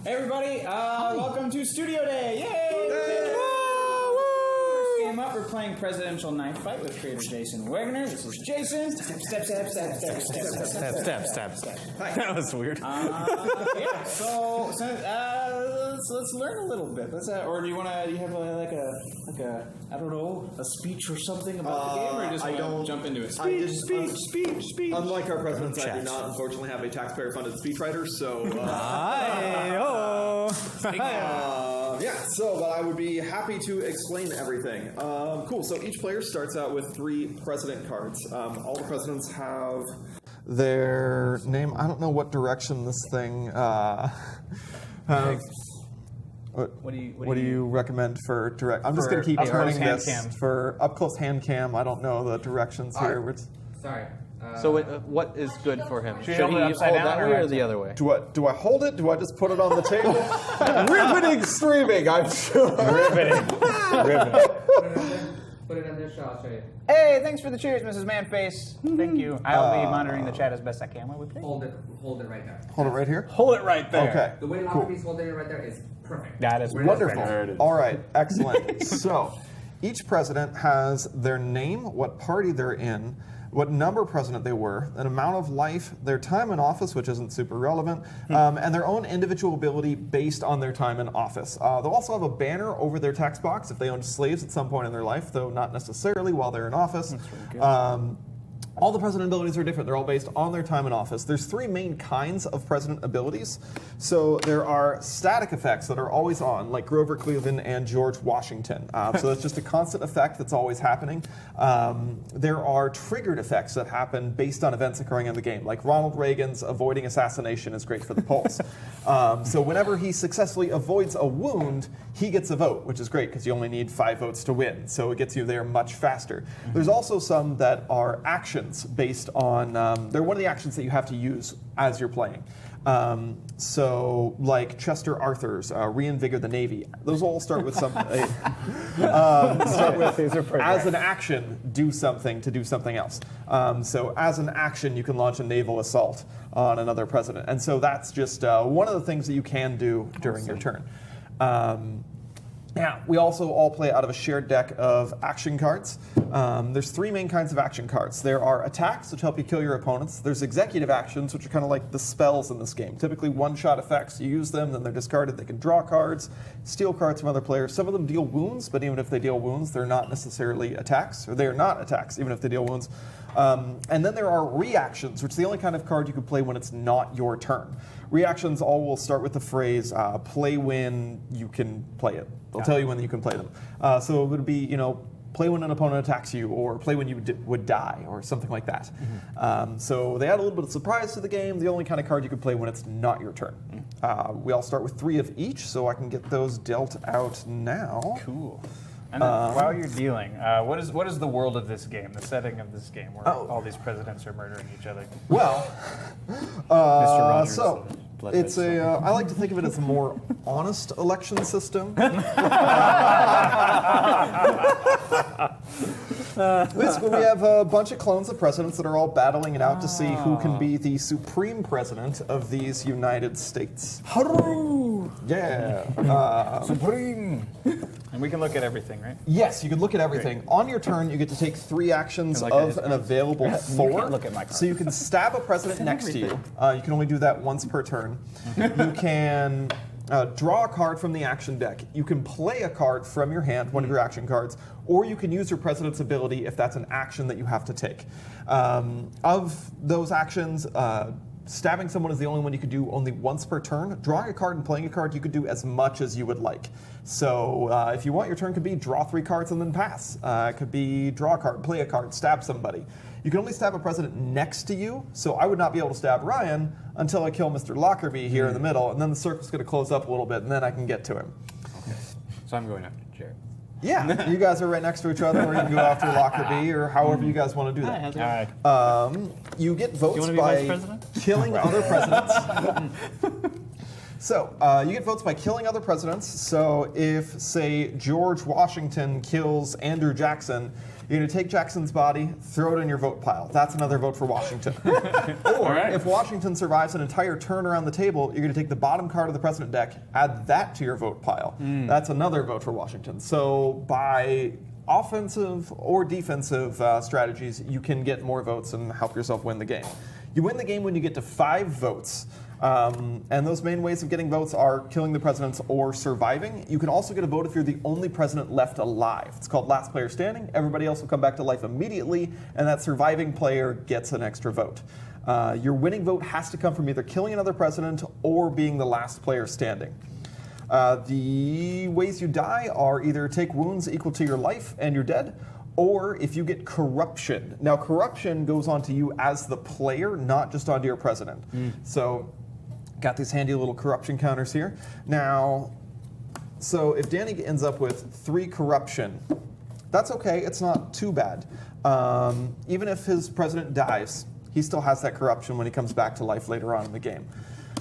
Hey everybody, welcome to Studio Day! Yay! First game up, we're playing Presidential Knife Fight with creator Jason Wagner. This is Jason. Step. Hi. That was weird. Yeah, so let's learn a little bit. Or do you want to? You have I don't know, a speech or something about the game, or you just want to jump into it? Speech. Unlike our presidents, I do not unfortunately have a taxpayer-funded speechwriter, so. But I would be happy to explain everything. Cool. So each player starts out with 3 president cards. All the presidents have their name. I don't know what direction this thing. What do you recommend for direct? I'm just going to keep turning this for up close hand cam. I don't know the directions here. Sorry. So what is good for him? Should he hold it hold upside down that way or or the other way? Do I hold it? Do I just put it on the table? Riveting streaming, I'm sure. Riveting. Put it on this show, I'll show you. Hey, thanks for the cheers, Mrs. Manface. Thank you. I'll be monitoring the chat as best I can while we play. Hold it right there. Hold it right here? Hold it right there. Okay. The way Lockerbie's holding it right there is perfect. That is Wonderful. All right, excellent. So, each president has their name, what party they're in, what number president they were, an amount of life, their time in office, which isn't super relevant, and their own individual ability based on their time in office. They'll also have a banner over their text box if they owned slaves at some point in their life, though not necessarily while they're in office. All the president abilities are different. They're all based on their time in office. There's 3 main kinds of president abilities. So there are static effects that are always on, like Grover Cleveland and George Washington. So that's just a constant effect that's always happening. There are triggered effects that happen based on events occurring in the game, like Ronald Reagan's avoiding assassination is great for the polls. So whenever he successfully avoids a wound, he gets a vote, which is great because you only need 5 votes to win. So it gets you there much faster. There's also some that are actions based on, they're one of the actions that you have to use as you're playing. So like Chester Arthur's Reinvigorate the Navy. Those all start with some, as an action, do something to do something else. So as an action, you can launch a naval assault on another president. And so that's just one of the things that you can do during your turn. Now, we also all play out of a shared deck of action cards. There's 3 main kinds of action cards. There are attacks, which help you kill your opponents. There's executive actions, which are kind of like the spells in this game. Typically one-shot effects. You use them, then they're discarded. They can draw cards, steal cards from other players. Some of them deal wounds, but even if they deal wounds, they're not necessarily attacks, or they are not attacks, even if they deal wounds. And then there are reactions, which is the only kind of card you can play when it's not your turn. Reactions all will start with the phrase, play when you can play it. They'll tell you when you can play them. So it would be, play when an opponent attacks you, or play when you would die, or something like that. So they add a little bit of surprise to the game. The only kind of card you can play when it's not your turn. We all start with 3 of each, so I can get those dealt out now. Cool. And then while you're dealing, what is the world of this game, the setting of this game, where all these presidents are murdering each other? Well, Mr. Rogers, so it's I like to think of it as a more honest election system. Basically, we have a bunch of clones of presidents that are all battling it out to see who can be the supreme president of these United States. Haru! Yeah. Supreme! And we can look at everything, right? Yes, you can look at everything. Great. On your turn, you get to take 3 actions of an available 4. You can't look at my card. So you can stab a president next to you. You can only do that once per turn. You can draw a card from the action deck. You can play a card from your hand, one of your action cards, or you can use your president's ability if that's an action that you have to take. Of those actions, stabbing someone is the only one you could do only once per turn. Drawing a card and playing a card, you could do as much as you would like. So if you want, your turn could be draw 3 cards and then pass. It could be draw a card, play a card, stab somebody. You can only stab a president next to you, so I would not be able to stab Ryan until I kill Mr. Lockerbie here in the middle, and then the circle's going to close up a little bit, and then I can get to him. Okay. So I'm going after Jared. Yeah, you guys are right next to each other, or you can go after Lockerbie, or however you guys want to do that. All right. You get votes by killing other presidents. So you get votes by killing other presidents. So if, say, George Washington kills Andrew Jackson, you're going to take Jackson's body, throw it in your vote pile. That's another vote for Washington. Or if Washington survives an entire turn around the table, you're going to take the bottom card of the president deck, add that to your vote pile. That's another vote for Washington. So by offensive or defensive strategies, you can get more votes and help yourself win the game. You win the game when you get to 5 votes. And those main ways of getting votes are killing the presidents or surviving. You can also get a vote if you're the only president left alive. It's called last player standing. Everybody else will come back to life immediately, and that surviving player gets an extra vote. Your winning vote has to come from either killing another president or being the last player standing. The ways you die are either take wounds equal to your life and you're dead, or if you get corruption. Now, corruption goes onto you as the player, not just onto your president. So, got these handy little corruption counters here. Now, so if Danny ends up with 3 corruption, that's okay, it's not too bad. Even if his president dies, he still has that corruption when he comes back to life later on in the game.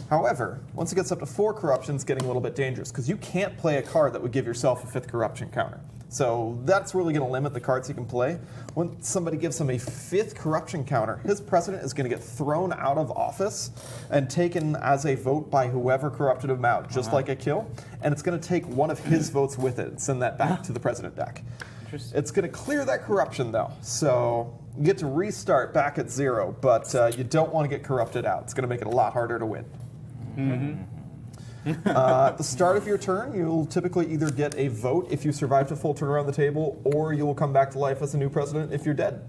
However, once it gets up to 4 corruption, it's getting a little bit dangerous, because you can't play a card that would give yourself a 5th corruption counter. So that's really going to limit the cards he can play. When somebody gives him a 5th corruption counter, his president is going to get thrown out of office and taken as a vote by whoever corrupted him out, just like a kill. And it's going to take one of his votes with it and send that back to the president deck. It's going to clear that corruption, though. So you get to restart back at 0, but you don't want to get corrupted out. It's going to make it a lot harder to win. At the start of your turn, you'll typically either get a vote if you survived a full turn around the table, or you will come back to life as a new president if you're dead.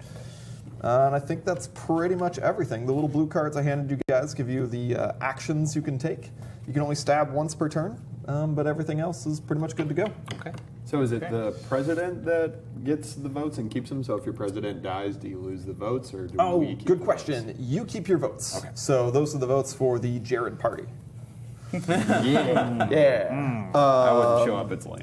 And I think that's pretty much everything. The little blue cards I handed you guys give you the actions you can take. You can only stab once per turn, but everything else is pretty much good to go. Okay. So is it the president that gets the votes and keeps them? So if your president dies, do you lose the votes, or do we keep good the question. votes? You keep your votes. Okay. So those are the votes for the Jared party. Yeah. Yeah. I wouldn't show up, it's lame.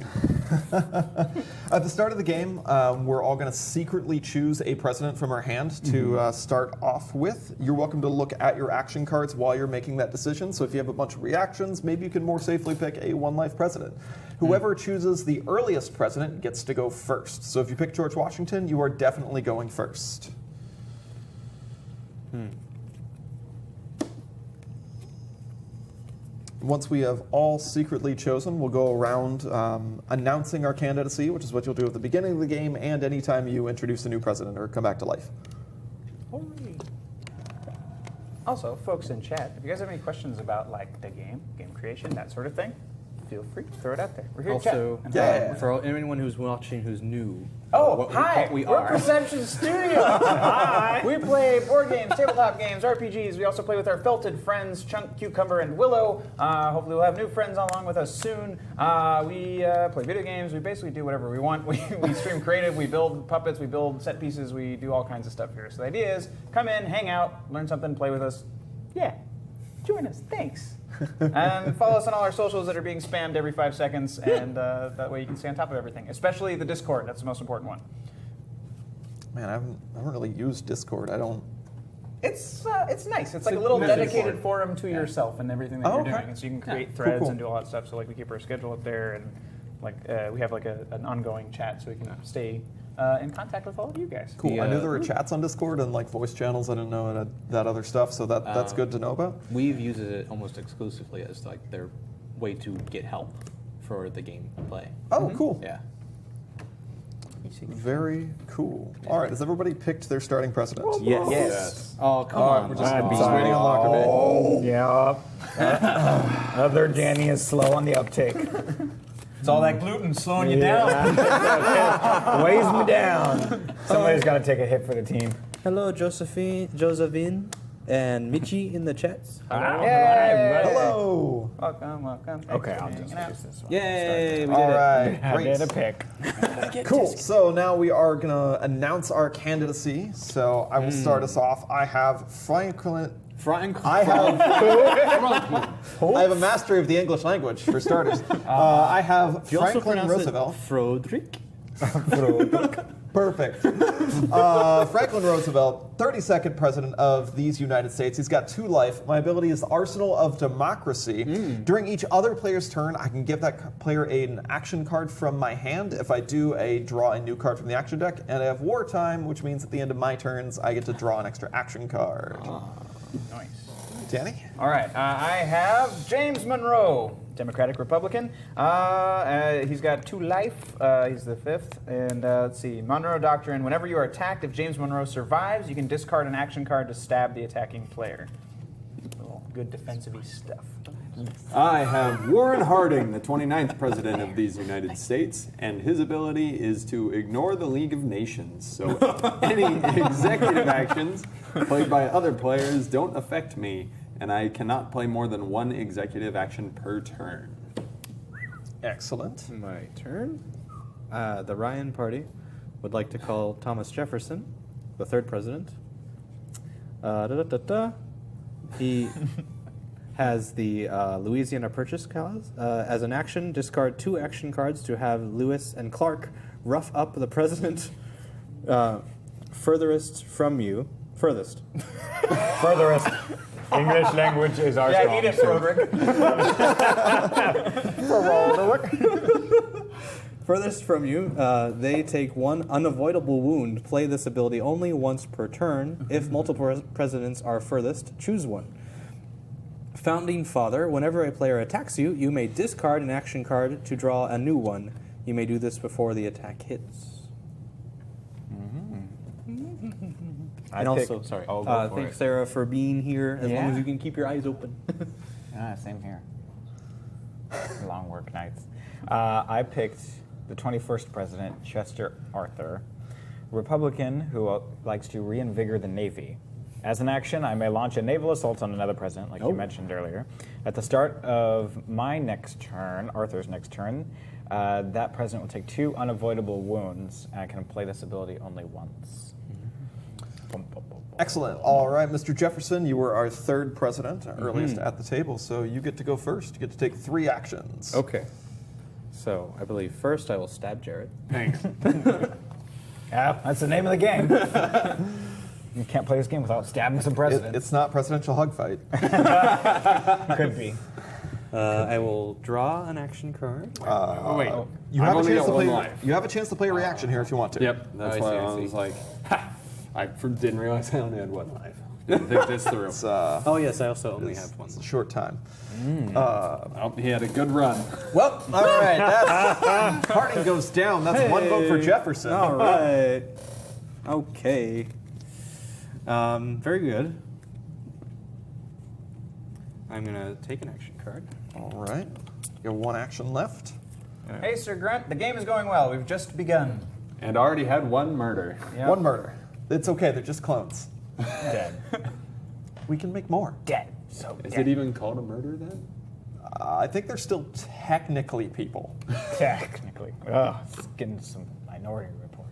At the start of the game, we're all going to secretly choose a president from our hand to start off with. You're welcome to look at your action cards while you're making that decision. So if you have a bunch of reactions, maybe you can more safely pick a one-life president. Whoever chooses the earliest president gets to go first. So if you pick George Washington, you are definitely going first. Once we have all secretly chosen, we'll go around announcing our candidacy, which is what you'll do at the beginning of the game and anytime you introduce a new president or come back to life. Also, folks in chat, if you guys have any questions about like the game creation, that sort of thing, feel free to throw it out there. We're here Also, to chat. Yeah. for anyone who's watching who's new, Hi, we we're are. Perception Studio. Hi. We play board games, tabletop games, RPGs. We also play with our felted friends, Chunk, Cucumber, and Willow. Hopefully we'll have new friends along with us soon. We play video games. We basically do whatever we want. We stream creative. We build puppets. We build set pieces. We do all kinds of stuff here. So the idea is come in, hang out, learn something, play with us. Yeah, join us. Thanks. And follow us on all our socials that are being spammed every 5 seconds, and that way you can stay on top of everything, especially the Discord. That's the most important one. Man, I haven't really used Discord. I don't. It's nice. It's like a little dedicated forum to yourself and everything that you're okay. doing, and so you can create threads Cool. and do all that stuff. So like we keep our schedule up there, and like we have like an ongoing chat, so we can stay in contact with all of you guys. Cool. I knew there were chats on Discord and like voice channels. I didn't know that other stuff, so that's good to know about. We've used it almost exclusively as like their way to get help for the game play. Oh, cool. Yeah. Very cool. All right, has everybody picked their starting president? Yes. Oh, come on. We're just waiting on Lockerbie. Yeah. Other Danny is slow on the uptake. It's all that gluten slowing you down. Weighs me down. Somebody's got to take a hit for the team. Hello, Josephine, and Michi in the chats. Hello. Welcome. Okay, I'll just use this one. Yay, we All did right, I great. did a pick. Cool. So now we are going to announce our candidacy. So I will start us off. I have Franklin. I have a mastery of the English language, for starters. I have Franklin Roosevelt. Frederick. Perfect. Franklin Roosevelt, 32nd president of these United States. He's got 2 life. My ability is Arsenal of Democracy. During each other player's turn, I can give that player an action card from my hand. If I do, I draw a new card from the action deck. And I have wartime, which means at the end of my turns, I get to draw an extra action card. Nice. Danny? All right, I have James Monroe, Democratic Republican. He's got 2 life. He's the 5th. And let's see, Monroe Doctrine. Whenever you are attacked, if James Monroe survives, you can discard an action card to stab the attacking player. Good defensive-y stuff. I have Warren Harding, the 29th president of these United States, and his ability is to ignore the League of Nations. So any executive actions played by other players don't affect me, and I cannot play more than 1 executive action per turn. Excellent. My turn. The Ryan Party would like to call Thomas Jefferson, the 3rd president. He has the Louisiana Purchase Clause. As an action, discard 2 action cards to have Lewis and Clark rough up the president furthest from you. Furthest. Furtherest. English language is our Yeah, strong eat it, suit. Broderick. Furthest from you, they take 1 unavoidable wound. Play this ability only once per turn. If multiple presidents are furthest, choose 1. Founding Father, whenever a player attacks you, you may discard an action card to draw a new one. You may do this before the attack hits. And also, sorry, Oh, go for thanks it. Sarah for being here, as long Yeah. as you can keep your eyes open. Same here. Long work nights. I picked the 21st president, Chester Arthur, Republican who likes to reinvigorate the Navy. As an action, I may launch a naval assault on another president, like you mentioned earlier. At the start of my next turn, Arthur's next turn, that president will take 2 unavoidable wounds, and I can play this ability only once. Bum, bum, bum, bum. Excellent. All right, Mr. Jefferson, you were our 3rd president, earliest at the table, so you get to go first. You get to take 3 actions. Okay. So, I believe first I will stab Jared. Thanks. Yeah, that's the name of the game. You can't play this game without stabbing some presidents. It's not presidential hug fight. Could be. I will draw an action card. Oh, wait. You I've have a only chance got to play. 1 life. You have a chance to play a reaction here if you want to. Yep, that's I why see, I I see. was like, ha! I didn't realize I only had 1 life. Didn't think this through. It's, Oh yes, I also only have 1. it's a short time. Oh, he had a good run. Well, all right. That's, Harding goes down. That's 1 vote for Jefferson. All right. Okay. Very good. I'm gonna take an action card. All right. You have 1 action left. Hey, Sir Grunt, the game is going well. We've just begun. And already had 1 murder. Yep. 1 murder. It's okay. They're just clones. Dead. We can make more. Dead. So Is dead. it even called a murder then? I think they're still technically people. Technically. Ugh, it's getting some Minority Report.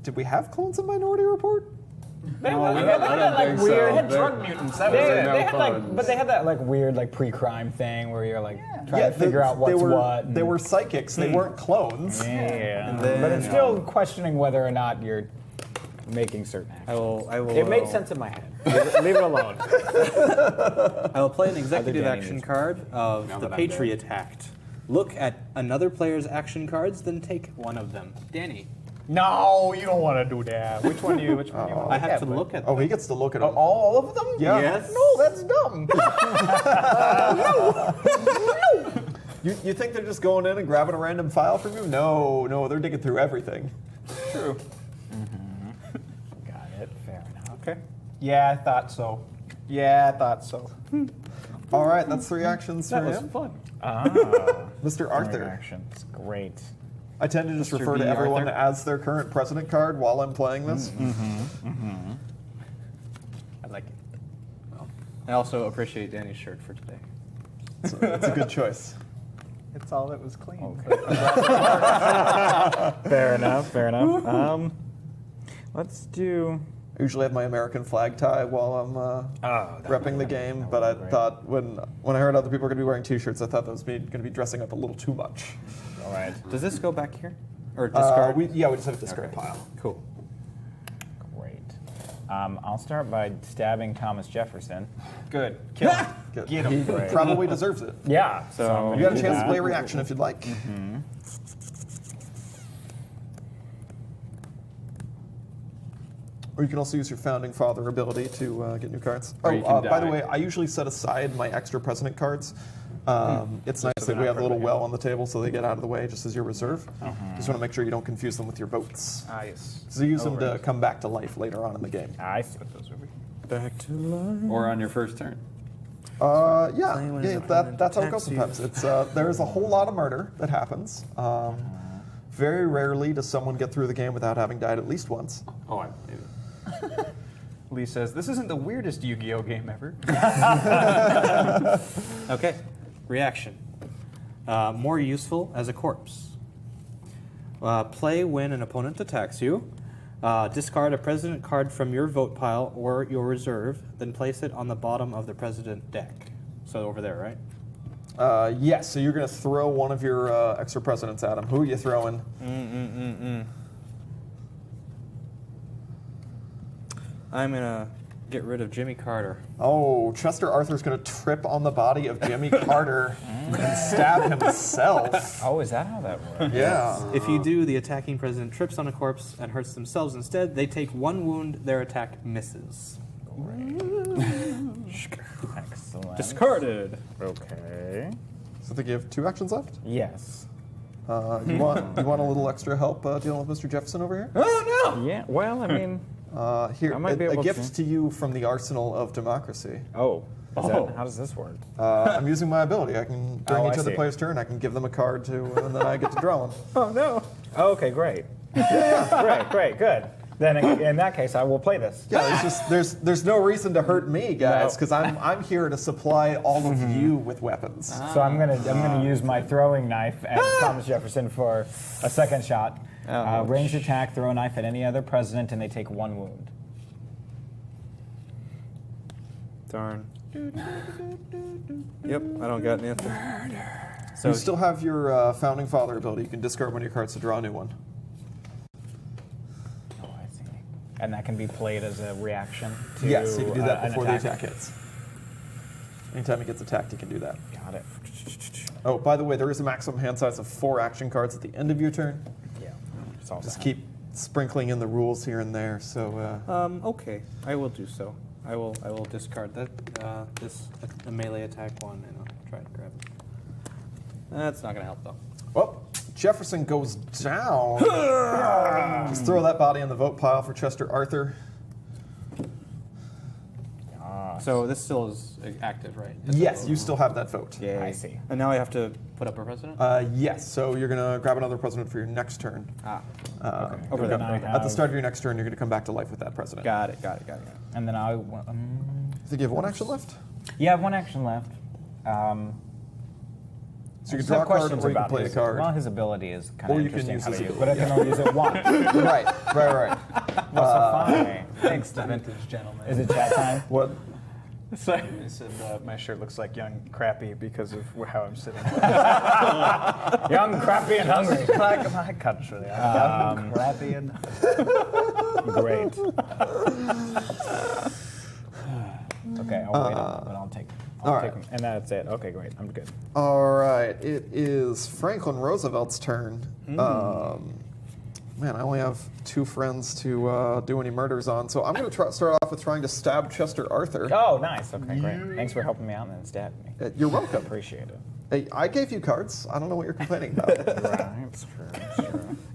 Did we have clones in Minority Report? They had I that don't think so. weird. They had They're- drug mutants. That was They're it. no They had fun. but they had that like weird like pre-crime thing where you're like trying to they- figure out what's they were, what. and- They were psychics. They weren't clones. Yeah, And then- but it's still questioning whether or not you're making certain actions. I will. It made sense in my head. Leave it alone. I will play an executive Danny action needs- card of Now the that I'm Patriot Act. Look at another player's action cards, then take one of them. Danny, No, you don't want to do that. Which one do you? Which one do you want? I have to look at Oh, them. he gets to look at them. All of them? Yeah. Yes. No, that's dumb. You think they're just going in and grabbing a random file from you? No, they're digging through everything. True. Got it. Fair enough. Okay. Yeah, I thought so. All right, that's 3 actions for him. fun. Mr. Arthur. Actions. Great. I tend to just Mr. refer to B. everyone Arthur. as their current president card while I'm playing this. I like it. Well, I also appreciate Danny's shirt for today. So it's a good choice. It's all that was clean. Fair enough. Fair enough. Let's do. I usually have my American flag tie while I'm repping the game, but I thought when I heard other people were going to be wearing T-shirts, I thought that was going to be dressing up a little too much. All right. Does this go back here? Or discard? We just have a discard Okay. pile. Cool. Great. I'll start by stabbing Thomas Jefferson. Good. Kill him. Good. Get him. He Great. probably deserves it. Yeah. So I'm You got a gonna do chance to that. play a reaction if you'd like. Or you can also use your Founding Father ability to get new cards. Or you can by the die. way, I usually set aside my extra president cards. It's nice they're that we not have a little permanent. well on the table so they get out of the way just as your reserve. Just want to make sure you don't confuse them with your votes. Nice. So use them to come back to life later on in the game. I see what those would be. Back to life. Or on your first turn. Yeah, Playing when his yeah opponent that's how it goes attacks you. sometimes. There's a whole lot of murder that happens. Very rarely does someone get through the game without having died at least once. Oh, I maybe. Lee says, this isn't the weirdest Yu-Gi-Oh game ever. Okay. Reaction. More useful as a corpse. Play when an opponent attacks you. Discard a president card from your vote pile or your reserve, then place it on the bottom of the president deck. So over there, right? Yes, so you're going to throw one of your extra presidents at him. Who are you throwing? I'm gonna get rid of Jimmy Carter. Oh, Chester Arthur's going to trip on the body of Jimmy Carter and stab himself. Oh, is that how that works? Yeah. If you do, the attacking president trips on a corpse and hurts themselves instead. They take 1 wound, their attack misses. Excellent. Discarded. Okay. So I think you have 2 actions left. Yes. You want a little extra help dealing with Mr. Jefferson over here? Oh no! Yeah. Well, I mean. Here, I might be a able gift to you from the arsenal of democracy. Oh. How does this work? I'm using my ability. I can during Oh, each I other see. player's turn, I can give them a card to, and then I get to draw one. Oh no. Okay, great. Great, good. Then in that case, I will play this. Yeah, it's just there's no reason to hurt me, guys, because I'm here to supply all of you with weapons. So I'm gonna use my throwing knife at Thomas Jefferson for a second shot. Ranged attack, throw a knife at any other president, and they take 1 wound. Darn. Yep, I don't got anything. So you still have your Founding Father ability. You can discard one of your cards to draw a new one. Oh, I see. And that can be played as a reaction to Yes, you can do that an before the attack hits. Anytime it gets attacked, you can do that. Got it. Oh, by the way, there is a maximum hand size of 4 action cards at the end of your turn. Yeah. It's all Just that. keep sprinkling in the rules here and there. So Okay, I will do so. I will discard that this a melee attack one and I'll try to grab it. That's not gonna help though. well, Jefferson goes down. Just throw that body in the vote pile for Chester Arthur. So this still is active, right? Yes, you still have that vote. I see. And now I have to. Put up a president? Yes, so you're gonna grab another president for your next turn. Okay. Over You're the gonna- night. At the start of your next turn, you're gonna come back to life with that president. Got it. And then I. I think you have 1 action left. Yeah, I have 1 action left. So you I just can draw a have card questions or you can about play a his, card. Well, his ability is kind Or of you can interesting use how his to use, ability, but I can only use it once. right. Well, so fine. Thanks to vintage gentlemen. Is it chat time? What? I said my shirt looks like young crappy because of how I'm sitting. Young, crappy, and hungry. Like my country. Young, crappy, and Great. Okay, I'll wait up, but I'll take all take right. them. And that's it. Okay, great. I'm good. All right, it is Franklin Roosevelt's turn. Man, I only have 2 friends to do any murders on, so I'm going to start off with trying to stab Chester Arthur. Oh, nice. Okay, great. Thanks for helping me out and then stabbing me. You're welcome. Appreciate it. Hey, I gave you cards. I don't know what you're complaining about. Right, it's true.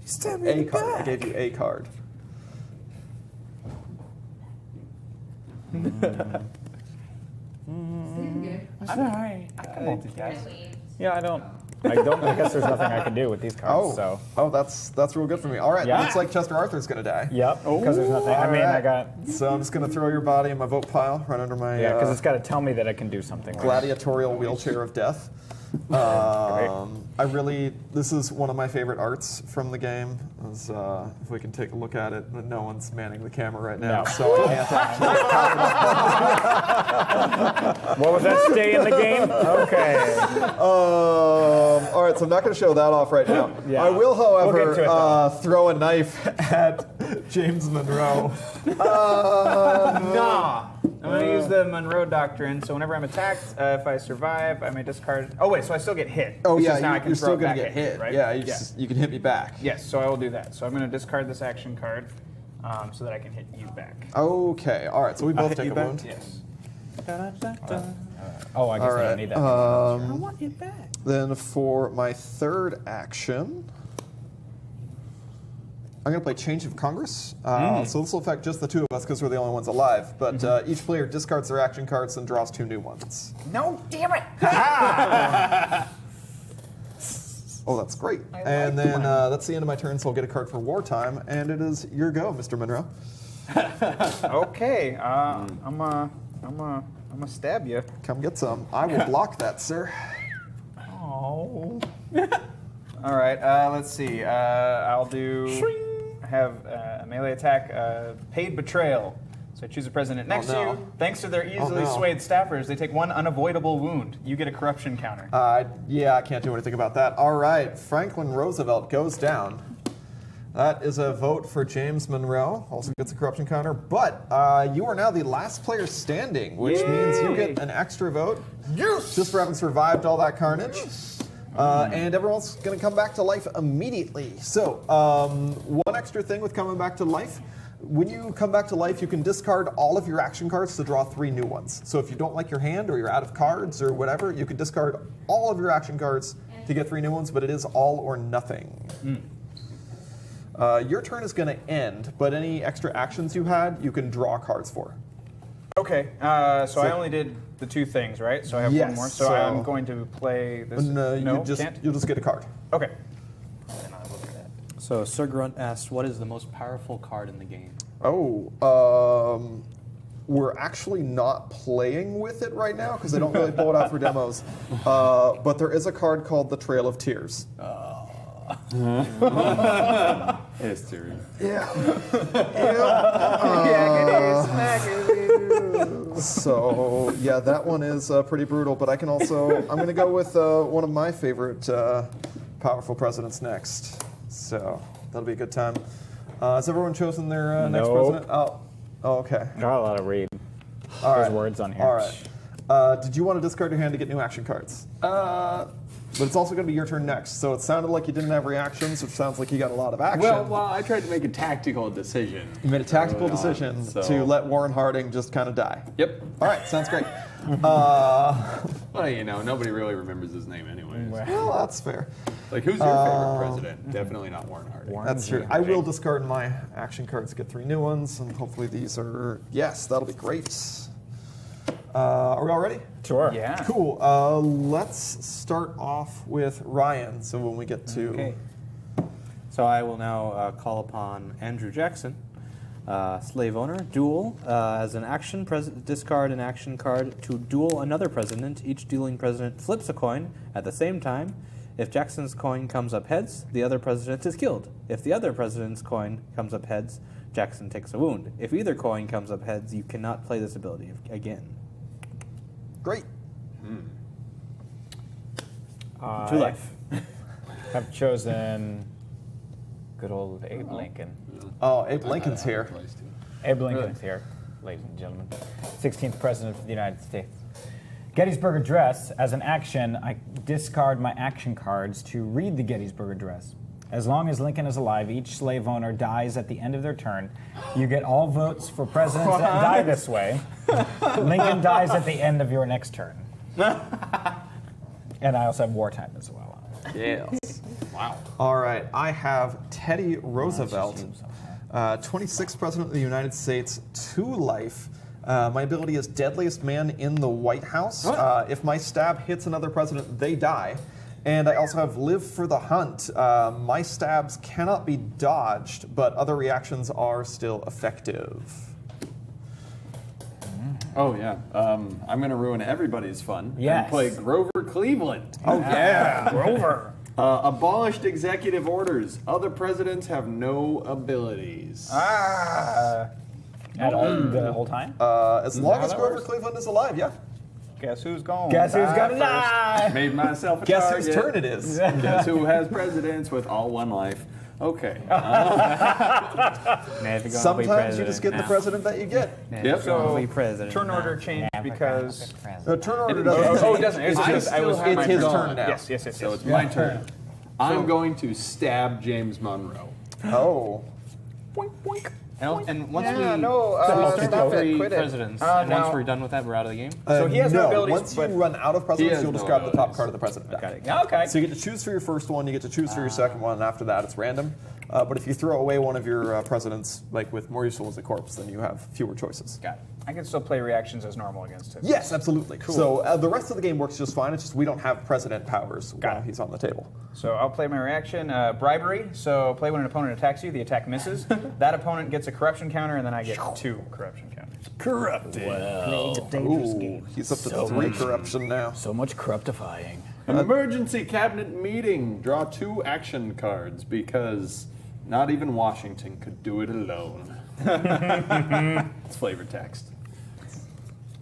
It's true. A card. I gave you a card. Sorry. I can multitask. Yeah, I don't. I guess there's nothing I can do with these cards. So. That's real good for me. All right, Yeah. looks like Chester Arthur's going to die. Yep. Because there's nothing. I mean, I got. So I'm just going to throw your body in my vote pile right under my Yeah, because it's got to tell me that I can do something. Right? gladiatorial wheelchair of death. This is one of my favorite arts from the game. If we can take a look at it, but no one's manning the camera right now, No. so I can't actually. What was that? Stay in the game? Okay. All right, so I'm not going to show that off right now. Yeah. I will, however, We'll get to it, though. throw a knife at James Monroe. Nah. I'm going to use the Monroe Doctrine, so whenever I'm attacked, if I survive, I may discard... Oh, wait, so I still get hit. Oh, It's yeah, just now I can you're throw still it going to back get at you, hit. right? Yeah, you can hit me back. Yes, so I will do that. So I'm going to discard this action card so that I can hit you back. Okay, all right, so we both hit take you a back? wound. Yes. Oh, I guess All I right. don't need that. want it back. Then for my third action, I'm going to play Change of Congress. So this will affect just the two of us because we're the only ones alive. But each player discards their action cards and draws 2 new ones. No, damn it! Oh, that's great. And then that's the end of my turn, so I'll get a card for Wartime. And it is your go, Mr. Monroe. Okay, I'm gonna stab you. Come get some. I will block that, sir. Oh. All right, let's see. I'll have a melee attack, Paid Betrayal. So I choose a president next to no. you. Thanks to their easily no. swayed staffers, they take 1 unavoidable wound. You get a corruption counter. Yeah, I can't do anything about that. All right, Franklin Roosevelt goes down. That is a vote for James Monroe. Also gets a corruption counter. But you are now the last player standing, which means you get an extra vote. Yes! Just for having survived all that carnage. And everyone's going to come back to life immediately. So, one extra thing with coming back to life. When you come back to life, you can discard all of your action cards to draw 3 new ones. So if you don't like your hand or you're out of cards or whatever, you can discard all of your action cards to get 3 new ones, but it is all or nothing. Your turn is going to end, but any extra actions you had, you can draw cards for. Okay, so I only did the 2 things, right? So I have 1 more. So, so- I'm going to play this. No, can't? you'll just get a card. Okay. So Sir Grunt asked, What is the most powerful card in the game? We're actually not playing with it right now because they don't really pull it out for demos. But there is a card called the Trail of Tears. History. So yeah, that one is pretty brutal. But I can also, I'm going to go with one of my favorite powerful presidents next. So that'll be a good time. Has everyone chosen their next Nope. president? Oh, okay. Got a lot of read. All There's right. words on here. All right. Did you want to discard your hand to get new action cards? But it's also going to be your turn next. So it sounded like you didn't have reactions, which sounds like you got a lot of action. Well, I tried to make a tactical decision. You made a tactical early on, decision so- to let Warren Harding just kind of die. Yep. All right, sounds great. Well, you know, nobody really remembers his name anyways. Well, that's fair. Like, who's your favorite president? Definitely not Warren Harding. That's true. I will discard my action cards to get 3 new ones, and hopefully these are, yes, that'll be great. Are we all ready? Sure. Yeah. Cool. Let's start off with Ryan. So when we get to okay. So I will now call upon Andrew Jackson, slave owner, duel. As an action, discard an action card to duel another president. Each dueling president flips a coin at the same time. If Jackson's coin comes up heads, the other president is killed. If the other president's coin comes up heads, Jackson takes a wound. If either coin comes up heads, you cannot play this ability again. great. 2 life. Have chosen good old Abe Lincoln. Oh, Abe Lincoln's here. Abe Lincoln's here, ladies and gentlemen. 16th President of the United States. Gettysburg Address. As an action, I discard my action cards to read the Gettysburg Address. As long as Lincoln is alive, each slave owner dies at the end of their turn. You get all votes for presidents that die this way. Lincoln dies at the end of your next turn. And I also have wartime as well. Yes. Wow. All right, I have Teddy Roosevelt, 26th President of the United States, 2 life. My ability is Deadliest Man in the White House. If my stab hits another president, they die. And I also have Live for the Hunt. My stabs cannot be dodged, but other reactions are still effective. Oh yeah. I'm going to ruin everybody's fun Yes. and play Grover Cleveland. Oh yeah, Grover. Abolished executive orders. Other presidents have no abilities. The whole time. As long how as that Grover works? Cleveland is alive, yeah. Guess who's going? Guess who's die gonna first? die? Made myself a Guess target. whose turn it is? Guess who has presidents with all one life? Okay. Never gonna be Sometimes you just get the president president that you get. now. Yep. Never gonna So, be president turn now. order changed Never gonna because- be president. The turn order It doesn't. doesn't- Oh, it doesn't. It's I just still was have it's my his turn. turn now. Yes. So it's my turn. I'm going to stab James Monroe. Oh. And once Yeah, we no, start stop it, three quit it. presidents, No. once we're done with that, we're out of the game. So he has no abilities, Once you but- run out of He presidents, has you'll no just grab the top abilities. card of the president deck. Okay. So you get to choose for your first one, you get to choose for your second one, and after that it's random. But if you throw away one of your presidents, like with more useful as a corpse, then you have fewer choices. Got it. I can still play reactions as normal against him. Yes, absolutely. So the rest of the game works just fine. It's just we don't have president powers while it. he's on the table. So I'll play my reaction. Bribery. So play when an opponent attacks you. The attack misses. That opponent gets a corruption counter, and then I get 2 corruption counters. Corrupted. Well, Ooh, he's up to 3 corruption now. so much corruptifying. Emergency cabinet meeting. Draw 2 action cards because not even Washington could do it alone. It's flavor text.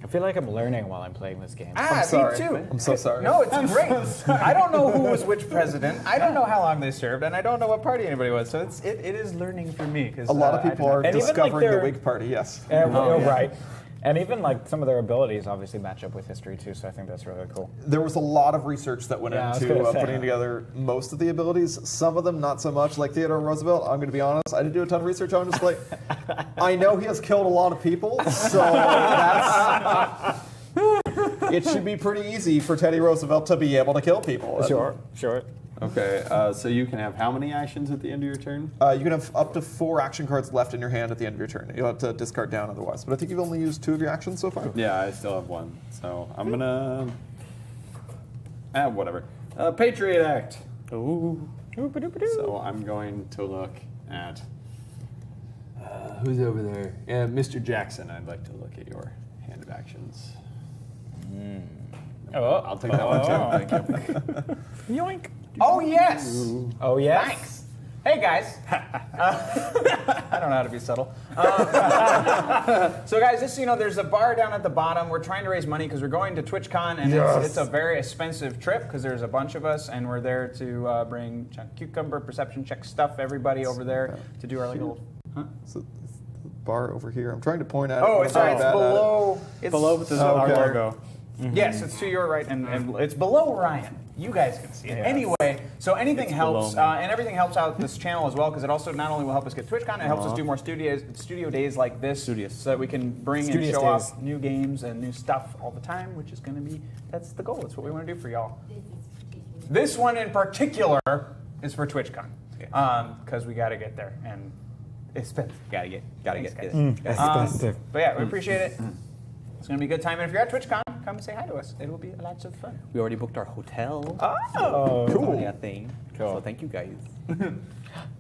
I feel like I'm learning while I'm playing this game. Ah, sorry. me too. I'm so sorry. No, it's great. I don't know who was which president. I don't know how long they served, and I don't know what party anybody was. So it is learning for me. A lot of people are And even, like, discovering the their- Whig Party, yes. Right. And even like some of their abilities obviously match up with history too, so I think that's really cool. There was a lot of research that went Yeah, I was into gonna say. putting together most of the abilities. Some of them not so much. Like Theodore Roosevelt, I'm going to be honest, I didn't do a ton of research on him. Just like, I know he has killed a lot of people, so that's... It should be pretty easy for Teddy Roosevelt to be able to kill people. Sure. Okay, so you can have how many actions at the end of your turn? You can have up to 4 action cards left in your hand at the end of your turn. You'll have to discard down otherwise. But I think you've only used 2 of your actions so far. Yeah, I still have 1. So I'm gonna. Whatever. Patriot Act. Ooh. So I'm going to look at. Who's over there? Mr. Jackson. I'd like to look at your hand of actions. I'll take that one too. Thank you. Yoink. Oh yes. Oh yes. Thanks. Hey guys. I don't know how to be subtle. So guys, just so you know, there's a bar down at the bottom. We're trying to raise money because we're going to TwitchCon, and it's a very expensive trip because there's a bunch of us, and we're there to bring Chunk Cucumber, Perception Check stuff, everybody over there to do our like little. So, the bar over here. I'm trying to point at it. Oh, but it's I'm sorry. It's bad at it. below. It's Below with the Okay. our logo. Yes, it's to your right, and it's below Ryan. You guys can see it. Yes. Anyway, so anything It's helps, below me. and everything helps out this channel as well, because it also not only will help us get TwitchCon, it helps us do more studio days like this, so that we can bring and Studious show days. off new games and new stuff all the time, which is going to be, that's the goal. That's what we want to do for y'all. This one in particular is for TwitchCon, because we got to get there, and it's expensive. Gotta get Thanks, this. guys. But yeah, we appreciate it. It's going to be a good time, and if you're at TwitchCon, come and say hi to us. It will be lots of fun. We already booked our hotel. Oh, Cool. Yeah, thing. Cool. So thank you guys.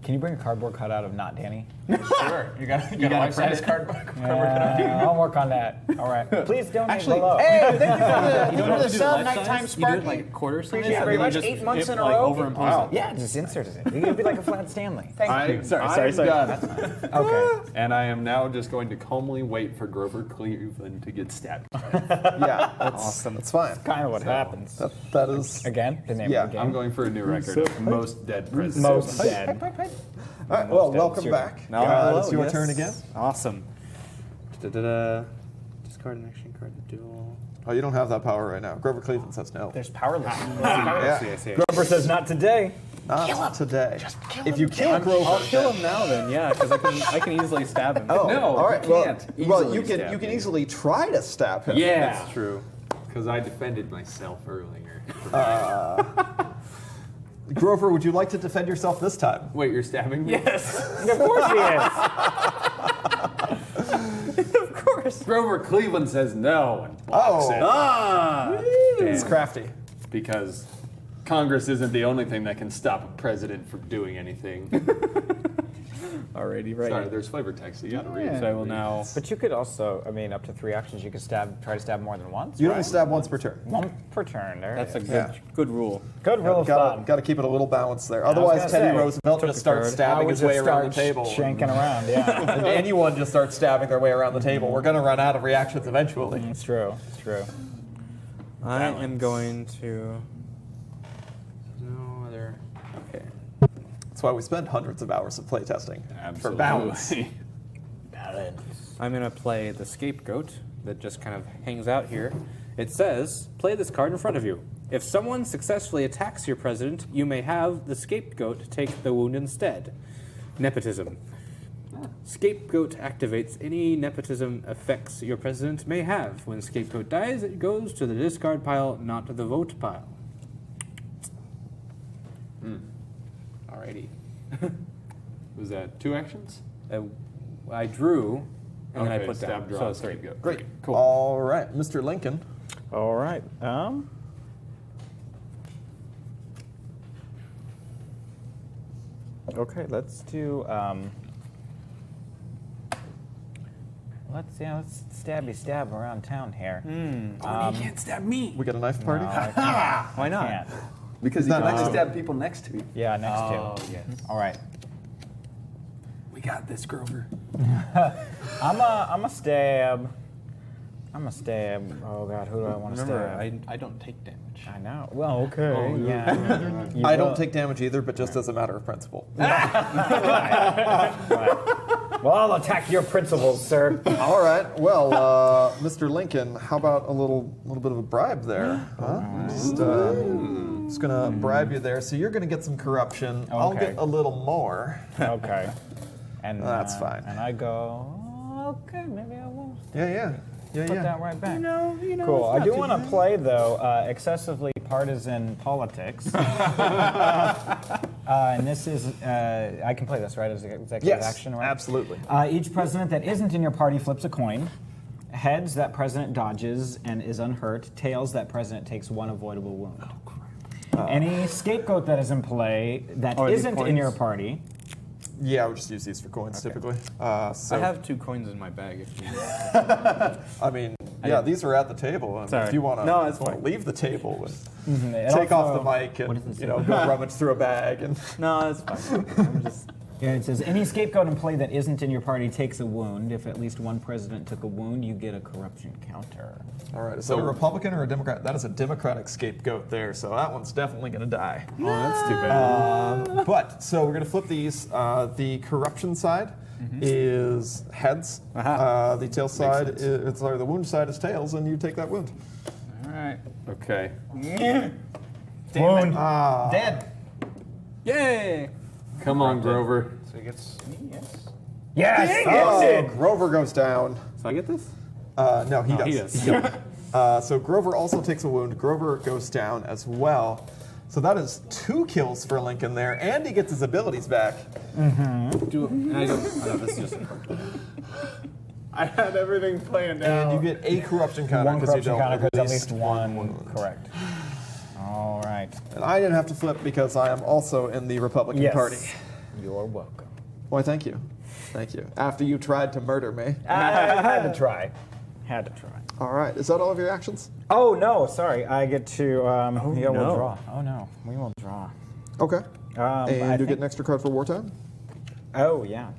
Can you bring a cardboard cutout of not Danny? sure. You got a life-size cardboard. I'll work on that. All right. Please donate Actually, below. Hey, thank you for the do sub, life Nighttime size. You do it Sparky. like quarter size. Appreciate it and very then much. you just 8 months in a like row. overimpose it. Yeah, just insert it. You're gonna be like a flat Stanley. Thank you. I've got it. Okay. And I am now just going to calmly wait for Grover Cleveland to get stabbed. Yeah, that's awesome. That's fine. Kind of what happens. That is. Again, the name Yeah, of the game. I'm going for a new record of most dead presidents. Most dead. All right, well, welcome back. It's your turn again. Awesome. Da-da-da. Discard an action card to duel. Oh, you don't have that power right now. Grover Cleveland says no. There's powerless. Yeah. Grover says not today. Not today. If you kill Grover, I'll kill him now then, yeah, because I can easily stab him. Oh, No, all right. you Well, can't well, easily you can stab you can me. easily try to stab him. Yeah, that's true. Because I defended myself earlier. Grover, would you like to defend yourself this time? Wait, you're stabbing me? Yes. Of course he is. Of course. Grover Cleveland says no and blocks Oh. it. It's And crafty. because Congress isn't the only thing that can stop a president from doing anything. Alrighty, right. Sorry, there's flavor text. You gotta read it. So I will now. But you could also, I mean, up to 3 actions, you could try to stab more than once. You right? only stab once per turn. One per turn. There That's it a is. good, good rule. Good rule of thumb. Got to keep it a little balanced there. was Otherwise, gonna Teddy say, Roosevelt took just a starts third. stabbing I his would way just around the start table. shanking around, yeah. If anyone just starts stabbing their way around the table, we're going to run out of reactions eventually. It's true. It's true. I am going to. No other. Okay. That's why we spend hundreds of hours of playtesting for balance. I'm going to play the scapegoat that just kind of hangs out here. It says, play this card in front of you. If someone successfully attacks your president, you may have the scapegoat take the wound instead. Nepotism. Scapegoat activates any nepotism effects your president may have. When scapegoat dies, it goes to the discard pile, not to the vote pile. Alrighty. Was that 2 actions? I drew, and then I Okay, put down. stab, draw, So it's 3. scapegoat. Great. Cool. All right, Mr. Lincoln. All right. Okay, let's do. Let's stab around town here. You can't stab me. We got a knife party? No, I can't. Why not? Can't. Because you you can can only only stab people next to you. Yeah, next Oh, to. yes. All right. We got this, Grover. I'm a stab. Oh God, who do I want to Remember, stab? I don't take damage. I know. Well, okay. Yeah. You I will- don't take damage either, but just as a matter of principle. Well, I'll attack your principles, sir. All right. Well, Mr. Lincoln, how about a little bit of a bribe there? Huh? Just gonna bribe you there. So you're gonna get some corruption. I'll Okay. get a little more. Okay. And That's fine. And I go. Okay, maybe I will. Yeah. Put that right back. You know, Cool. it's I not do too want to bad. play though excessively partisan politics, and this is I can play this right as an executive Yes, action, right? absolutely. Each president that isn't in your party flips a coin. Heads, that president dodges and is unhurt. Tails, that president takes 1 avoidable wound. Any scapegoat that is in play that Oh, are these isn't in your coins? party. Yeah, I would just use these for coins typically. So I have 2 coins in my bag if you I mean, yeah, these are at the table. And Sorry. if you want No, it's to fine. leave the table and It take off also- the mic and go rummage through a bag and No, it's fine. I'm just. Yeah, it says any scapegoat in play that isn't in your party takes a wound. If at least one president took a wound, you get a corruption counter. all right. Is that a Republican or a Democrat? That is a Democratic scapegoat there, so that one's definitely going to die. Oh, that's too bad. But so we're going to flip these. The corruption side is heads. The tail side is the wound side is tails, and you take that wound. All right. Okay. Wound. Dead. Yay! Come on, Grover. So he gets me, yes. Yes! Oh, Grover goes down. So I get this? No, he does. he does. So Grover also takes a wound. Grover goes down as well. So that is 2 kills for Lincoln there, and he gets his abilities back. And I go. Oh, no, this is just. I had everything planned And you get a corruption counter One because you corruption don't counter at because at least least one correct. All right. And I didn't have to flip because I am also in the Republican Yes. Party. You're welcome. Why, thank you. Thank you. After you tried to murder me. I had to try. Had to try. All right. Is that all of your actions? Oh no! Sorry, I get to. Yeah, no. we'll draw. Oh no, we will draw. Okay. I And you get think- an extra card for wartime? Oh yeah.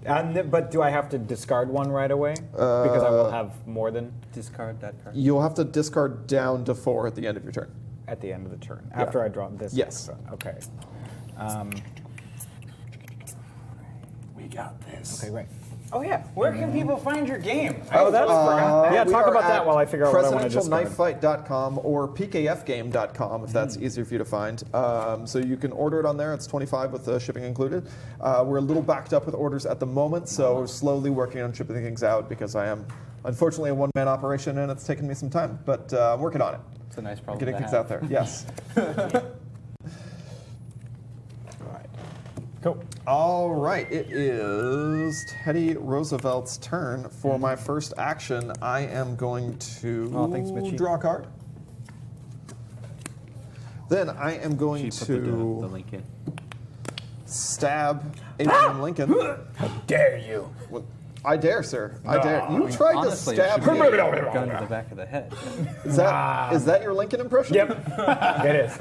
But do I have to discard one right away? Because I will have more than Discard that card. You'll have to discard down to 4 at the end of your turn. at the end of the turn after I draw this. Yes. Okay. We got this. Okay. Great. Oh yeah, where can people find your game? Oh, that's yeah. We Talk are about that at while I figure out what I want to discard. presidentialknifefight.com or pkfgame.com if that's easier for you to find. So you can order it on there. It's $25 with shipping included. We're a little backed up with orders at the moment, so we're slowly working on shipping things out because I am unfortunately a one-man operation and it's taken me some time, but I'm working on it. It's a nice problem Getting to things have. out there. Yes. Cool. All right, it is Teddy Roosevelt's turn. For my first action, I am going to Oh, thanks, Mitchie. draw a card. Then I am going She put the to link in. stab Abraham Lincoln. Dare you? Well, I dare, sir. I dare. You tried Honestly, to it stab should me. be a gun to the back of the head. Is that your Lincoln impression? Yep. It is.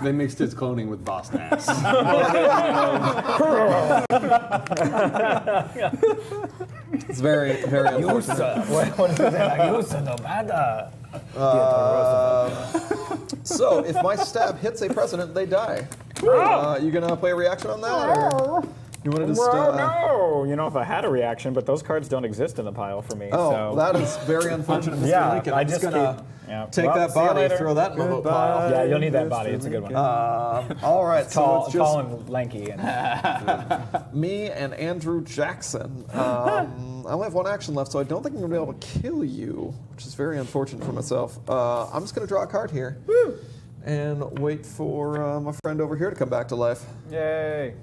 They mixed his cloning with Boss Nass. It's very, very unfortunate. What is that? You son of a So, if my stab hits a president, they die. You gonna play a reaction on that, or you want to just? no. You know, if I had a reaction, but those cards don't exist in the pile for me. Oh, so. that is very unfortunate, Mr. Yeah, Lincoln. I I'm just just gonna keep- yeah. take Well, that see you body, later. throw that in the vote pile. Yeah, you'll need that body. It's a good one. All right, so tall, it's just tall and lanky. And me and Andrew Jackson. I only have one action left, so I don't think I'm gonna be able to kill you, which is very unfortunate for myself. I'm just gonna draw a card here. And wait for my friend over here to come back to life. yay.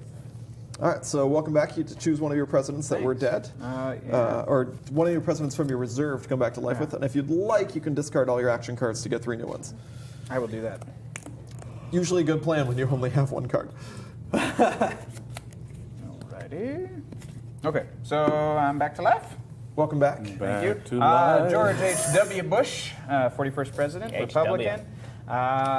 All right, so welcome back. You get to choose one of your presidents that were dead, or one of your presidents from your reserve to come back to life with. And if you'd like, you can discard all your action cards to get 3 new ones. I will do that. Usually a good plan when you only have 1 card. Alrighty. Okay, so I'm back to life. Welcome back. Thank you. to life. George H.W. Bush, 41st President, Republican.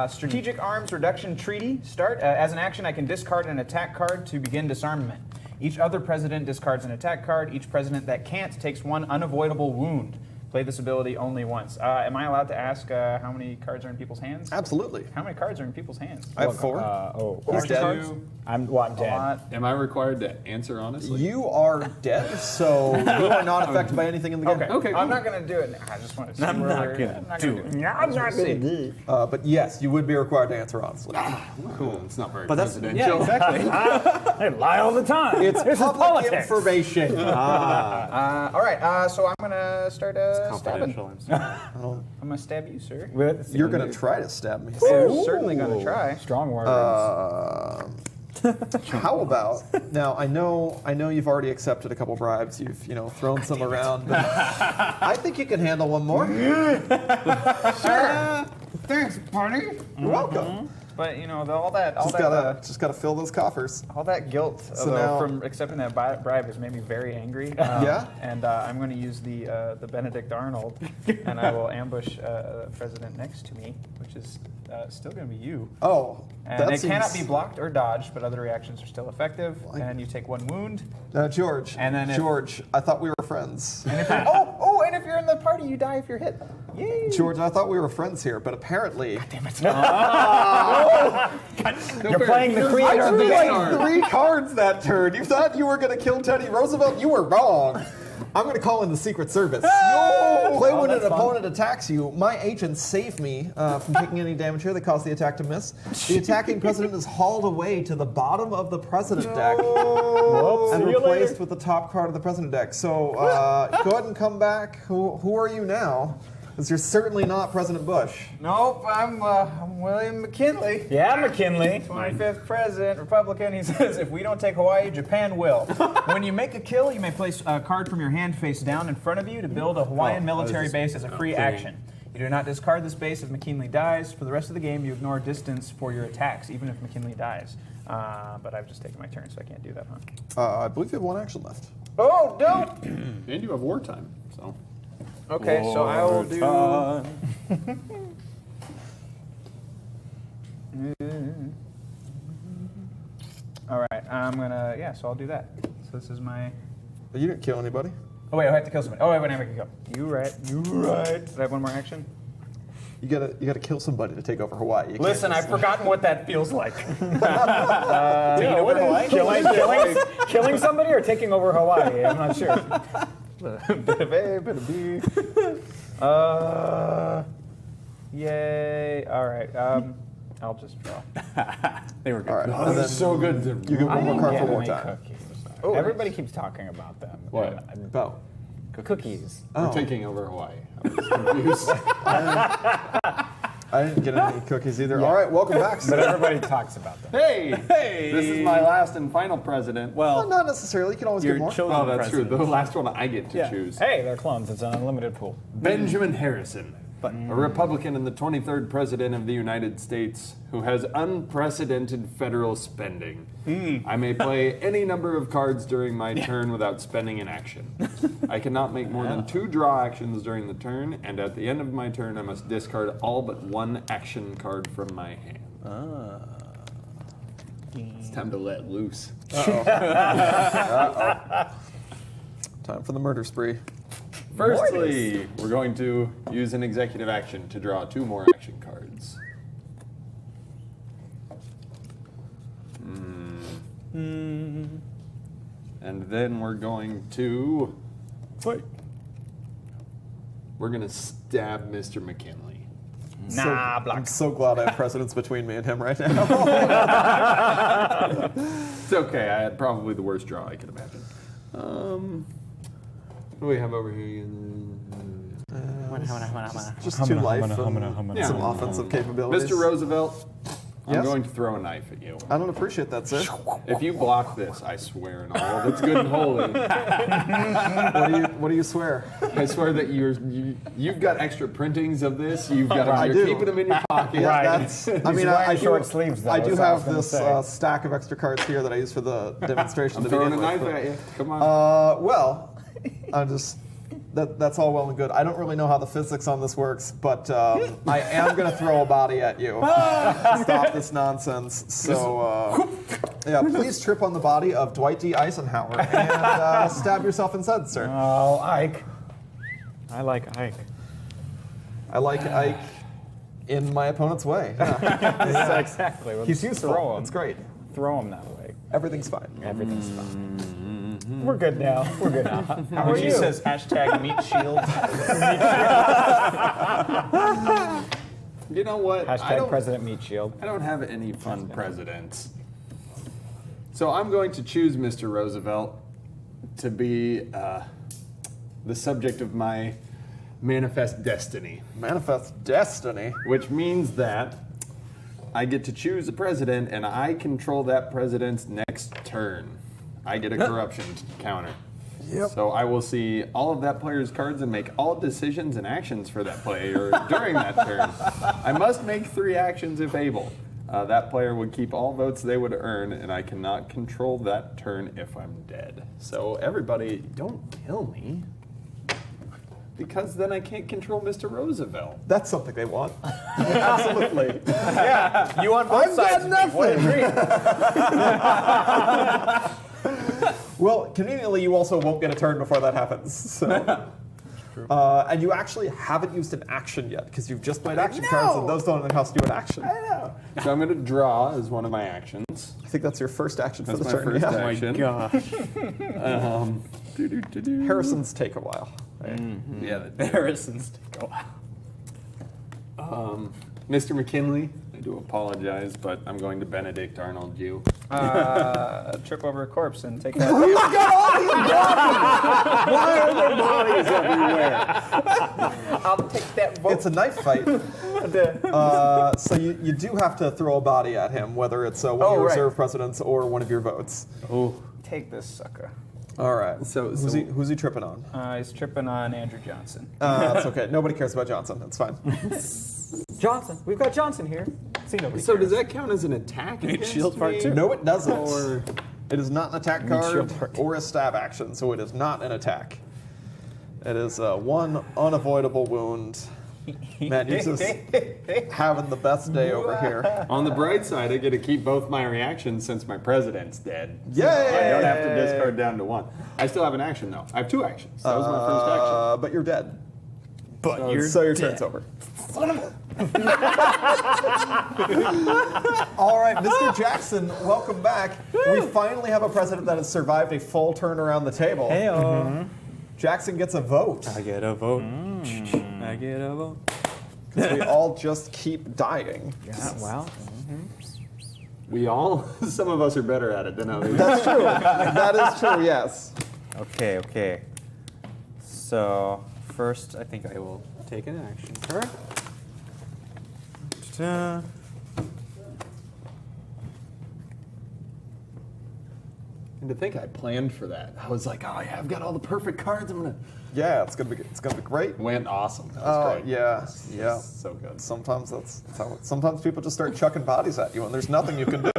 Strategic Arms Reduction Treaty. Start. As an action, I can discard an attack card to begin disarmament. Each other president discards an attack card. Each president that can't takes 1 unavoidable wound. Play this ability only once. Am I allowed to ask how many cards are in people's hands? Absolutely. How many cards are in people's hands? I have 4. He's dead. cards? I'm A dead. lot. Am I required to answer honestly? You are dead, so you are not affected by anything in the game. Okay. Okay, I'm cool. not going to do it now. I just want to see I'm where not we're- gonna I'm not do gonna it. do it. I'm not going to do it. But yes, you would be required to answer honestly. Cool. It's not very But that's- presidential. They lie all the time. It's this is public politics. information. All right, so I'm going to start stabbing. Confidential. I'm going to stab you, sir. You're going to try to stab me. I'm certainly going to try. Strong words. How about now? I know you've already accepted a couple bribes. You've thrown some around. But I think you can handle one more. Thanks, buddy. You're welcome. But all that, Just gotta fill those coffers. all that guilt So now- from accepting that bribe has made me very angry. Yeah? And I'm going to use the Benedict Arnold, and I will ambush the president next to me, which is still going to be you. Oh, And that it cannot seems- be blocked or dodged, but other reactions are still effective. And you take 1 wound. George. And then if- George, I thought we were friends. And if you're, and if you're in the party, you die if you're hit. Yay! George, I thought we were friends here, but apparently You're playing the creator I of the drew game. like 3 cards that turn. You thought you were gonna kill Teddy Roosevelt? You were wrong. I'm gonna call in the Secret Service. No! Play when an opponent attacks you. My agents save me from taking any damage here. They cause the attack to miss. The attacking president is hauled away to the bottom of the president deck Whoops, and see you replaced later. with the top card of the president deck. So go ahead and come back. Who are you now? Because you're certainly not President Bush. Nope, I'm William McKinley. Yeah, McKinley. 25th president, Republican. He says, if we don't take Hawaii, Japan will. When you make a kill, you may place a card from your hand face down in front of you to build a Hawaiian military base as a free action. You do not discard this base if McKinley dies. For the rest of the game, you ignore distance for your attacks, even if McKinley dies. But I've just taken my turn, so I can't do that, huh? I believe you have 1 action left. Oh, no! And you have wartime, so. Okay, so I will do... All right, I'm gonna, so I'll do that. So this is my... But you didn't kill anybody. Oh wait, I have to kill somebody. Oh wait, I make a go. You right. Did I have 1 more action? You gotta kill somebody to take over Hawaii. You can't Listen, just- I've forgotten what that feels like. Yeah, what is killing somebody or taking over Hawaii? I'm not sure. Bit of A, bit of B. Yay. All right. I'll just draw. They were good. All right, Oh, and they're then so good. You get 1 more card Yeah, for make wartime. cookies. Oh, Everybody keeps talking about them. What? About. Cookies. We're taking over Hawaii. I was confused. I didn't get any cookies either. All right, welcome back. But Sir. everybody talks about them. Hey! This is my last and final president. Well, not necessarily. You can always get Your more. chosen Oh, that's true. president. The last one I get to choose. Hey, they're clones. It's an unlimited pool. Benjamin Harrison, A Republican and the 23rd President of the United States who has unprecedented federal spending. I may play any number of cards during my turn without spending an action. I cannot make more than 2 draw actions during the turn, and at the end of my turn I must discard all but 1 action card from my hand. It's time to let loose. Time for the murder spree. Firstly, we're going to use an executive action to draw 2 more action cards. And then we're going to... We're going to stab Mr. McKinley. Nah, block. I'm so glad I have precedence between me and him right now. It's okay, I had probably the worst draw I could imagine. What do we have over here? Just 2 life and Yeah. some offensive capabilities. Mr. Roosevelt, I'm Yes? going to throw a knife at you. I don't appreciate that, sir. If you block this, I swear in all that's good and holy, What do you swear? I swear that you've got extra printings of this. You've got I you're do. keeping them in your pocket. Yeah, Right. that's, I mean, wearing I do, short sleeves, though, I do so I was have gonna this say. stack of extra cards here that I use for the demonstration. I'm to throwing a begin knife with, at you. Come on. Well, I'm just that's all well and good. I don't really know how the physics on this works, but I am going to throw a body at you. Stop this nonsense. So, yeah, please trip on the body of Dwight D. Eisenhower and stab yourself instead, sir. Oh, Ike. I like Ike. I like Ike in my opponent's way. Yeah. That's exactly. We'll He's just useful. Throw him. It's great. Throw him that way. Everything's fine. Everything's fine. We're good now. We're good now. How are She you? says hashtag meat shield. You know what? Hashtag President Meat Shield. I don't have any fun presidents. So I'm going to choose Mr. Roosevelt to be the subject of my manifest destiny, Manifest destiny. which means that I get to choose a president and I control that president's next turn. I get a corruption counter. Yep. So I will see all of that player's cards and make all decisions and actions for that player during that turn. I must make 3 actions if able. That player would keep all votes they would earn, and I cannot control that turn if I'm dead. So everybody, don't kill me. Because then I can't control Mr. Roosevelt. That's something they want. Absolutely. Yeah, you on both I've sides. got What a nothing. treat. Well, conveniently, you also won't get a turn before that happens. So. And you actually haven't used an action yet because you've just played action cards, and those don't cost you an action. So I'm going to draw as one of my actions. I think that's your first action That's for the my turn. first yeah. action. Gosh. Harrison's take a while. Right? Yeah. Harrison's take a while. Mr. McKinley, I do apologize, but I'm going to Benedict Arnold you. Trip over a corpse and take that. Look at all these bodies! Bodies everywhere. I'll take that vote. It's a knife fight. So you do have to throw a body at him, whether it's one of your right. reserve presidents or one of your votes. Oh. Take this sucker. All right. So- who's he tripping on? He's tripping on Andrew Johnson. That's okay. Nobody cares about Johnson. That's fine. Johnson. We've got Johnson here. See, nobody So cares. does that count as an attack against shield part me? too. No, it doesn't. Or It is not an attack Meat card shield part. or a stab action, so it is not an attack. It is one unavoidable wound. Man, you're just having the best day over here. on the bright side, I get to keep both my reactions since my president's dead. Yay! I don't have to discard down to 1. I still have an action though. I have 2 actions. That was my first action. But you're dead. But So your turn's over. All right, Mr. Jackson, welcome back. We finally have a president that has survived a full turn around the table. Jackson gets a vote. I get a vote. I get a vote. Because we all just keep dying. Yeah, well, We all, some of us are better at it than others. That's true. That is true, yes. Okay, okay. So, first, I think I will take an action card. Ta-da. And to think I planned for that. I was like, oh yeah, I've got all the perfect cards. I'm gonna. Yeah, it's gonna be great. Went awesome. That was Oh great. yeah, yeah. So good. Sometimes sometimes people just start chucking bodies at you, and there's nothing you can do.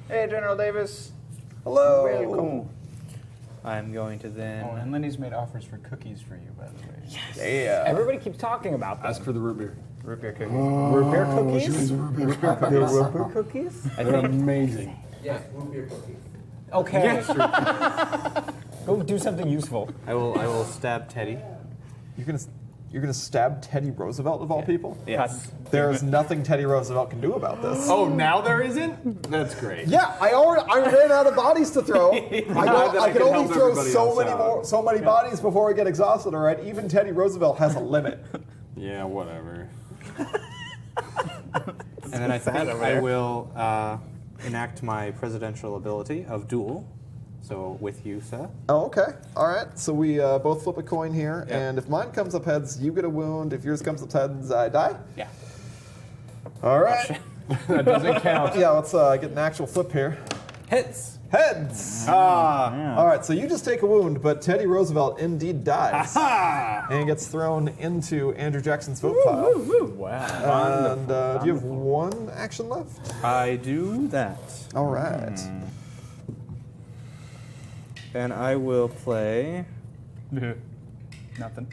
Hey, General Davis. Hello. Welcome. I'm going to then. Oh, and Lenny's made offers for cookies for you, by the way. Yeah. Everybody keeps talking about them. Ask for the root beer. Root beer cookies. Root beer cookies? Root beer cookies? They're amazing. Yes, root beer cookies. Okay. Go do something useful. I will stab Teddy. You're gonna stab Teddy Roosevelt of all people? Yes. There is nothing Teddy Roosevelt can do about this. Oh, now there isn't? That's great. Yeah, I ran out of bodies to throw. I I can can only help throw everybody so many bodies before I get exhausted. All right, even Teddy Roosevelt has a limit. Yeah, whatever. And then I think I will enact my presidential ability of duel. So with you, sir. Oh, okay. All right. So we both flip a coin here, Yep. and if mine comes up heads, you get a wound. If yours comes up heads, I die. Yeah. All right. That doesn't count. Yeah, let's get an actual flip here. Hits. Heads. Ah. All right. So you just take a wound, but Teddy Roosevelt indeed dies and gets thrown into Andrew Jackson's vote pile. Wow. And do you have one action left? I do that. All right. And I will play Nothing.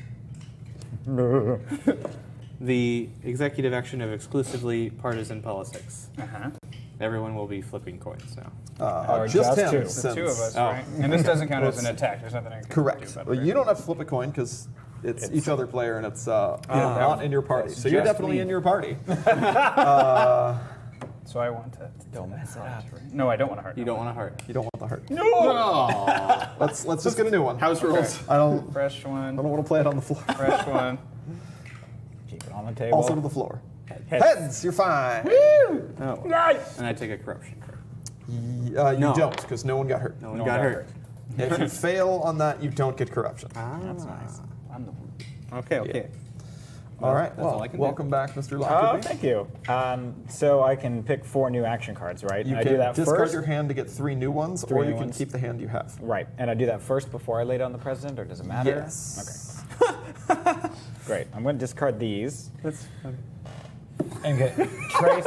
the executive action of exclusively partisan politics. Uh-huh. Everyone will be flipping coins now. Or Just just him. two. The since- two of us, Oh. right? And this doesn't count as an attack. There's nothing I can Correct. do about Well, it. you don't have to flip a coin because it's each other player and it's not in your party. that's So you're just definitely me. in your party. So I want to don't mess it up. No, I don't want to hurt. You don't want to heart. You don't want the hurt. No. Let's just get a new one. House rules. I don't Fresh one. want to play it on the floor. Fresh one. Keep it on the table. Also to the floor. Heads, you're fine. Oh. Nice. And I take a corruption card. You No. don't because no one got hurt. No one got hurt. If you fail on that, you don't get corruption. That's nice. I'm the Okay, okay. All right. That's Well, all I can do. welcome back, Mr. Oh, Lockerbie. thank you. So I can pick 4 new action cards, right? You I can do that discard first. your hand to get 3 new ones, 3 or new you can ones. keep the hand you have. Right, and I do that first before I lay down the president, or does it matter? Yes. Okay. Great. I'm going to discard these That's and get Trace.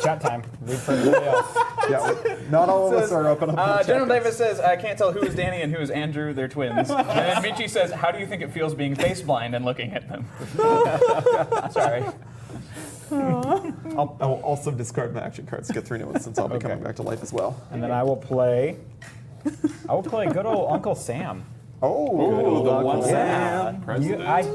Chat time. Read for everybody else. Yeah. Not all of us are open up. in the General chat. Davis says, I can't tell who is Danny and who is Andrew. They're twins. And then Michi says, how do you think it feels being face blind and looking at them? Sorry. I will also discard my action cards to get 3 new ones since I'll be coming back to life as well. And then I will play good old Uncle Sam. Oh, the one Yeah. president.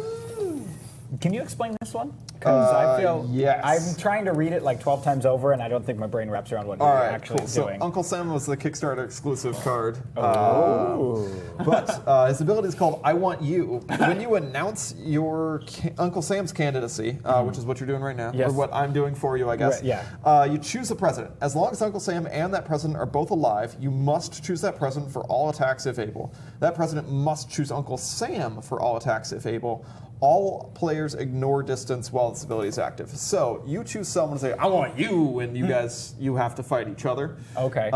Can you explain this one? Because I feel yes. I'm trying to read it like 12 times over, and I don't think my brain wraps around what All you're right, actually cool. So doing. Uncle Sam was the Kickstarter exclusive card. Oh. But his ability is called I Want You. When you announce your Uncle Sam's candidacy, which is what you're doing right now, Yes. or what I'm doing for you, I guess, Right, yeah. you choose a president. As long as Uncle Sam and that president are both alive, you must choose that president for all attacks if able. That president must choose Uncle Sam for all attacks if able. All players ignore distance while this ability is active. So you choose someone and say, I want you, and you guys, you have to fight each other. Okay.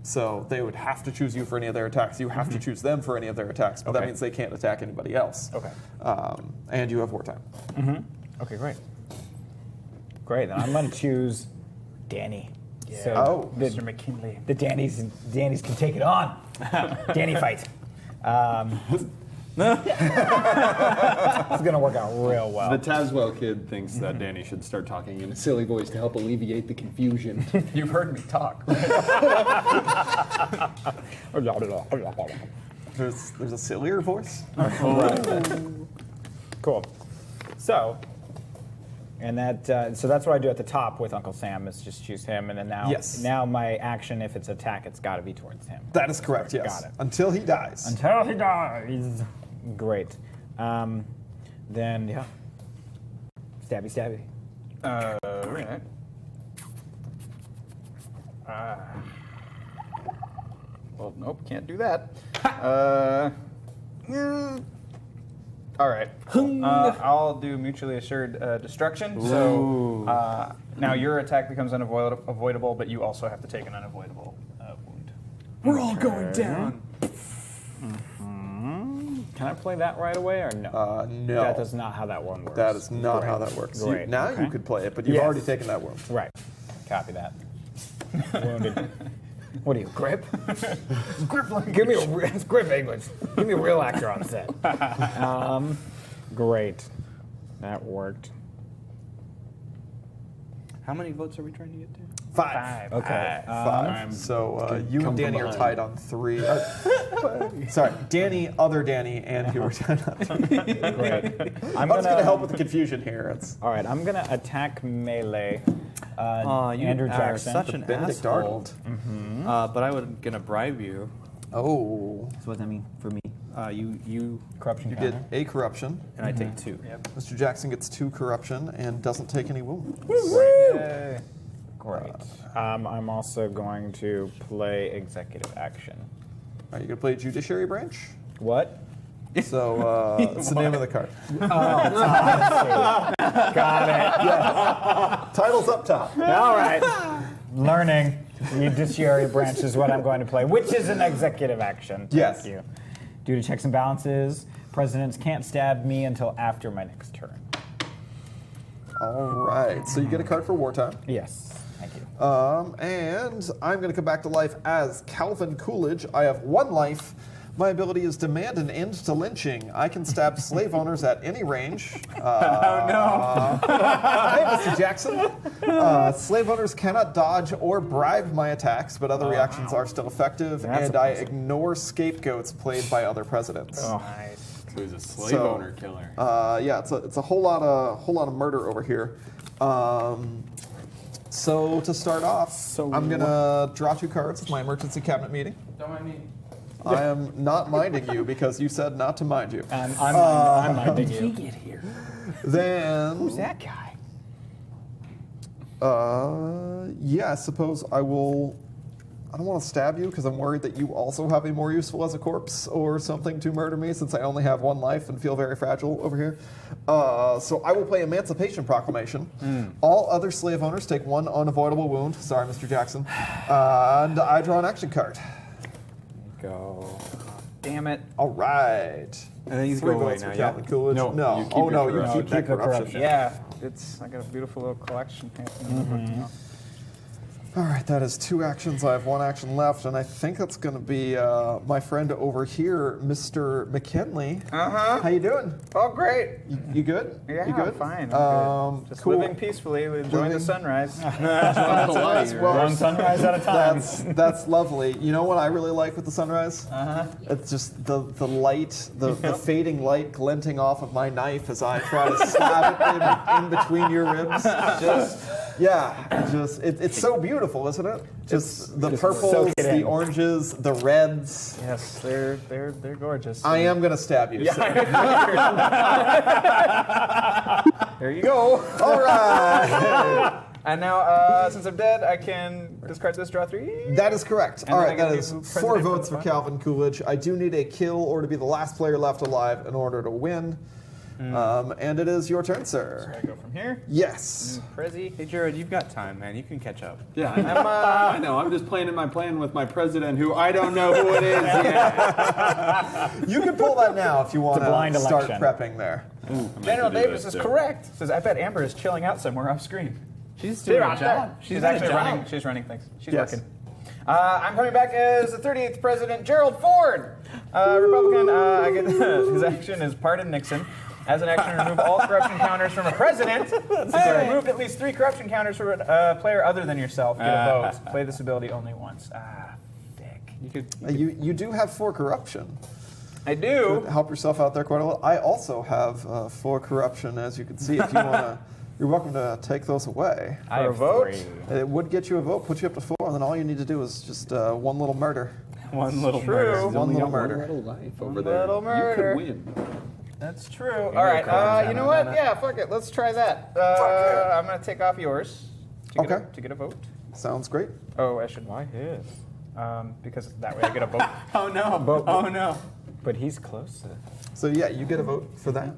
So they would have to choose you for any of their attacks. You have to choose them for any of their attacks, but that Okay. means they can't attack anybody else. Okay. And you have wartime. Okay, great. Great. Then I'm going to choose Danny. So Oh. Mr. McKinley. the Danny's can take it on. Danny fight. It's going to work out real well. The Tazwell kid thinks that Danny should start talking in a silly voice to help alleviate the confusion. You've heard me talk. There's a sillier voice. Cool. So, and that so that's what I do at the top with Uncle Sam is just choose him, and then now my action, if it's attack, it's got to be towards him. That is correct, yes. Got it. Until he dies. Until he dies. Great. Then yeah. Stabby. Right. Well, nope, can't do that. All right. Cool. I'll do mutually assured destruction. So now your attack becomes unavoidable, but you also have to take an unavoidable wound. We're all going down. Can I play that right away or no? No. That is not how that one works. That is not how that works. Great. Now Okay. you could play it, but you've Yes. already taken that wound. Right. Copy that. Wounded. What are you, grip? Grip language. Give me it's grip English. Give me a real actor on set. Great. That worked. How many votes are we trying to get to? 5. Okay. Five. So you come and Danny from are behind. tied on 3. Sorry, Danny, other Danny, and you are tied on 3. Great. I'm just going to help with the confusion here. It's All right, I'm gonna attack melee. You Andrew are Jackson. such an Benedict asshole. Arnold. But I was gonna bribe you. Oh, So what does that mean for me? You Corruption you counter. did a corruption. and I take 2. Mr. Jackson gets 2 corruption and doesn't take any wounds. Yay. Great. I'm also going to play executive action. Are you going to play Judiciary Branch? What? So it's the name of the card. Got it. Title's up top. All right. Learning. Judiciary branch is what I'm going to play, which is an executive action. Thank Yes. you. Due to checks and balances, presidents can't stab me until after my next turn. All right. So you get a card for wartime. Yes. Thank you. And I'm going to come back to life as Calvin Coolidge. I have 1 life. My ability is demand an end to lynching. I can stab slave owners at any range. Oh no! Hey, Mr. Jackson. Slave owners cannot dodge or bribe my attacks, but other reactions are still effective. That's and I amazing. ignore scapegoats played by other presidents. Nice. So he's a slave So, owner killer. Yeah, it's a whole lot of murder over here. So to start off, I'm gonna draw 2 cards with my emergency cabinet meeting. Don't mind me. I am not minding you because you said not to mind you. I'm minding you. Get here. Then, Who's that guy? yeah, I suppose I will. I don't want to stab you because I'm worried that you also have a more useful as a corpse or something to murder me since I only have 1 life and feel very fragile over here. So I will play Emancipation Proclamation. All other slave owners take 1 unavoidable wound. Sorry, Mr. Jackson. And I draw an action card. Go. Damn it. All right. And then he's 3 going away votes now, for yeah? Calvin Coolidge. No, No. you keep Oh your no, you corruption. keep that Keep the corruption. corruption. Yeah, I got a beautiful little collection. All right, that is 2 actions. I have 1 action left, and I think that's going to be my friend over here, Mr. McKinley. How you doing? Oh, great. You good? Yeah, you good? I'm fine. I'm good. Just cool. living peacefully, enjoying Living- the sunrise. That's, well, One sunrise at a time. that's lovely. You know what I really like with the sunrise? It's just the light, the fading light glinting off of my knife as I try to stab it in between your ribs. It's so beautiful, isn't it? Just the purples, soak it the in. oranges, the reds. Yes, they're gorgeous. I am gonna stab you. so. There you go. All right. And now, since I'm dead, I can discard this, draw 3. That is correct. And All then right, I gotta that is do 4 president votes for for the Calvin Coolidge. I do need a kill or to be the last player left alive in order to win. And it is your turn, sir. I go from here. Yes. Prezi. Hey, Jared, you've got time, man. You can catch up. Yeah, I know. I'm just playing in my plan with my president, who I don't know who it is yet. You can pull that now if you want a blind to start election. prepping there. General Davis is correct. Says, I bet Amber is chilling out somewhere off screen. She's doing Right a there. job. She's doing a actually job. running. She's running things. She's Yes. working. I'm coming back as the 38th president, Gerald Ford. Republican. I get his action is pardon Nixon. As an action, remove all corruption counters from a president. Since I removed at least 3 corruption counters from a player other than yourself, get a vote. Play this ability only once. Dick. You could. You do have 4 corruption. I do. Help yourself out there quite a lot. I also have 4 corruption, as you can see. If you want to, you're welcome to take those away. I For a have vote? 3. It would get you a vote, put you up to 4, and then all you need to do is just 1 little murder. One little True. murder. One little murder. little life over One there. little murder. You could win. That's true. All right. You know what? Yeah, fuck it. Let's try that. I'm gonna take off yours to get, Okay. to get a vote. Sounds great. Oh, I should. Why his? Because that way I get a vote. Oh no. Oh no. But he's close. So yeah, you get a vote for that.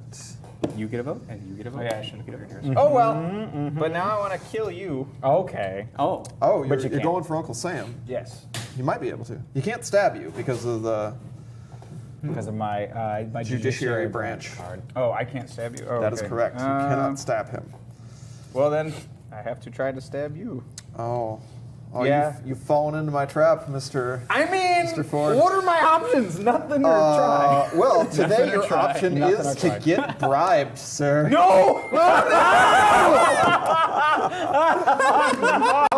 You get a vote, and you get a vote. Oh yeah, I should have given yours. Oh well, but now I want to kill you. Okay. Oh, Oh, But you're you can't. going for Uncle Sam. Yes. You might be able to. You can't stab you because of the Because of my Judiciary branch. card. Oh, I can't stab you. Oh, That is okay. correct. You cannot stab him. Well then, I have to try to stab you. Oh. Oh, Yeah. you've fallen into my trap, Mr. I mean, Mr. Ford. what are my options? Nothing to try. Well, today your try. option Nothing is I to tried. get bribed, sir. No!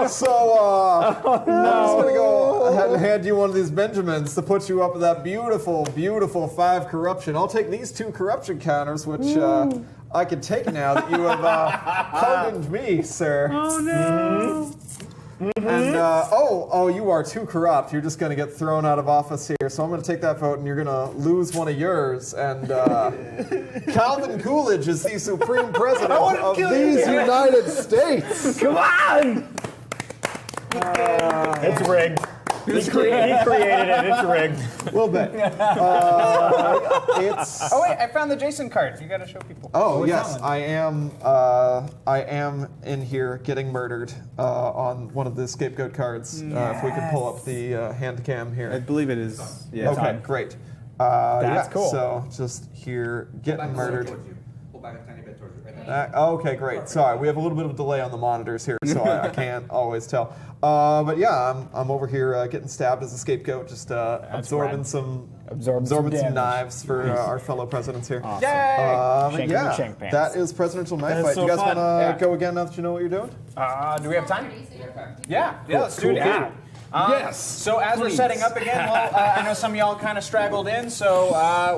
So, I'm just gonna go ahead and hand you one of these Benjamins to put you up with that beautiful, beautiful 5 corruption. I'll take these 2 corruption counters, which I can take now that you have pardoned me, sir. Oh no! And you are too corrupt. You're just gonna get thrown out of office here. So I'm gonna take that vote, and you're gonna lose one of yours. And Calvin Coolidge is the supreme president of these United States. Come on! It's rigged. He created it. It's rigged. A little bit. It's. Oh wait, I found the Jason card. You gotta show people. Oh yes, I am in here getting murdered on one of the scapegoat cards. If we could pull up the hand cam I here. believe it is. Yeah. Okay, great. That's yeah, cool. So just here getting murdered. Pull back a tiny bit towards you. Right there. Okay, great. Sorry, we have a little bit of a delay on the monitors here, so I can't always tell. But yeah, I'm over here getting stabbed as a scapegoat, just absorbing rad. some Absorbing some damage. knives for our fellow presidents here. Awesome. Yay! Yeah, shank pants. that is presidential knife That is fight. so you guys fun. want to Yeah. go again now that you know what you're doing? Do we have time? Yeah, let's do it. Cool. Yes. So as we're setting up again, well, I know some of y'all kind of straggled in, so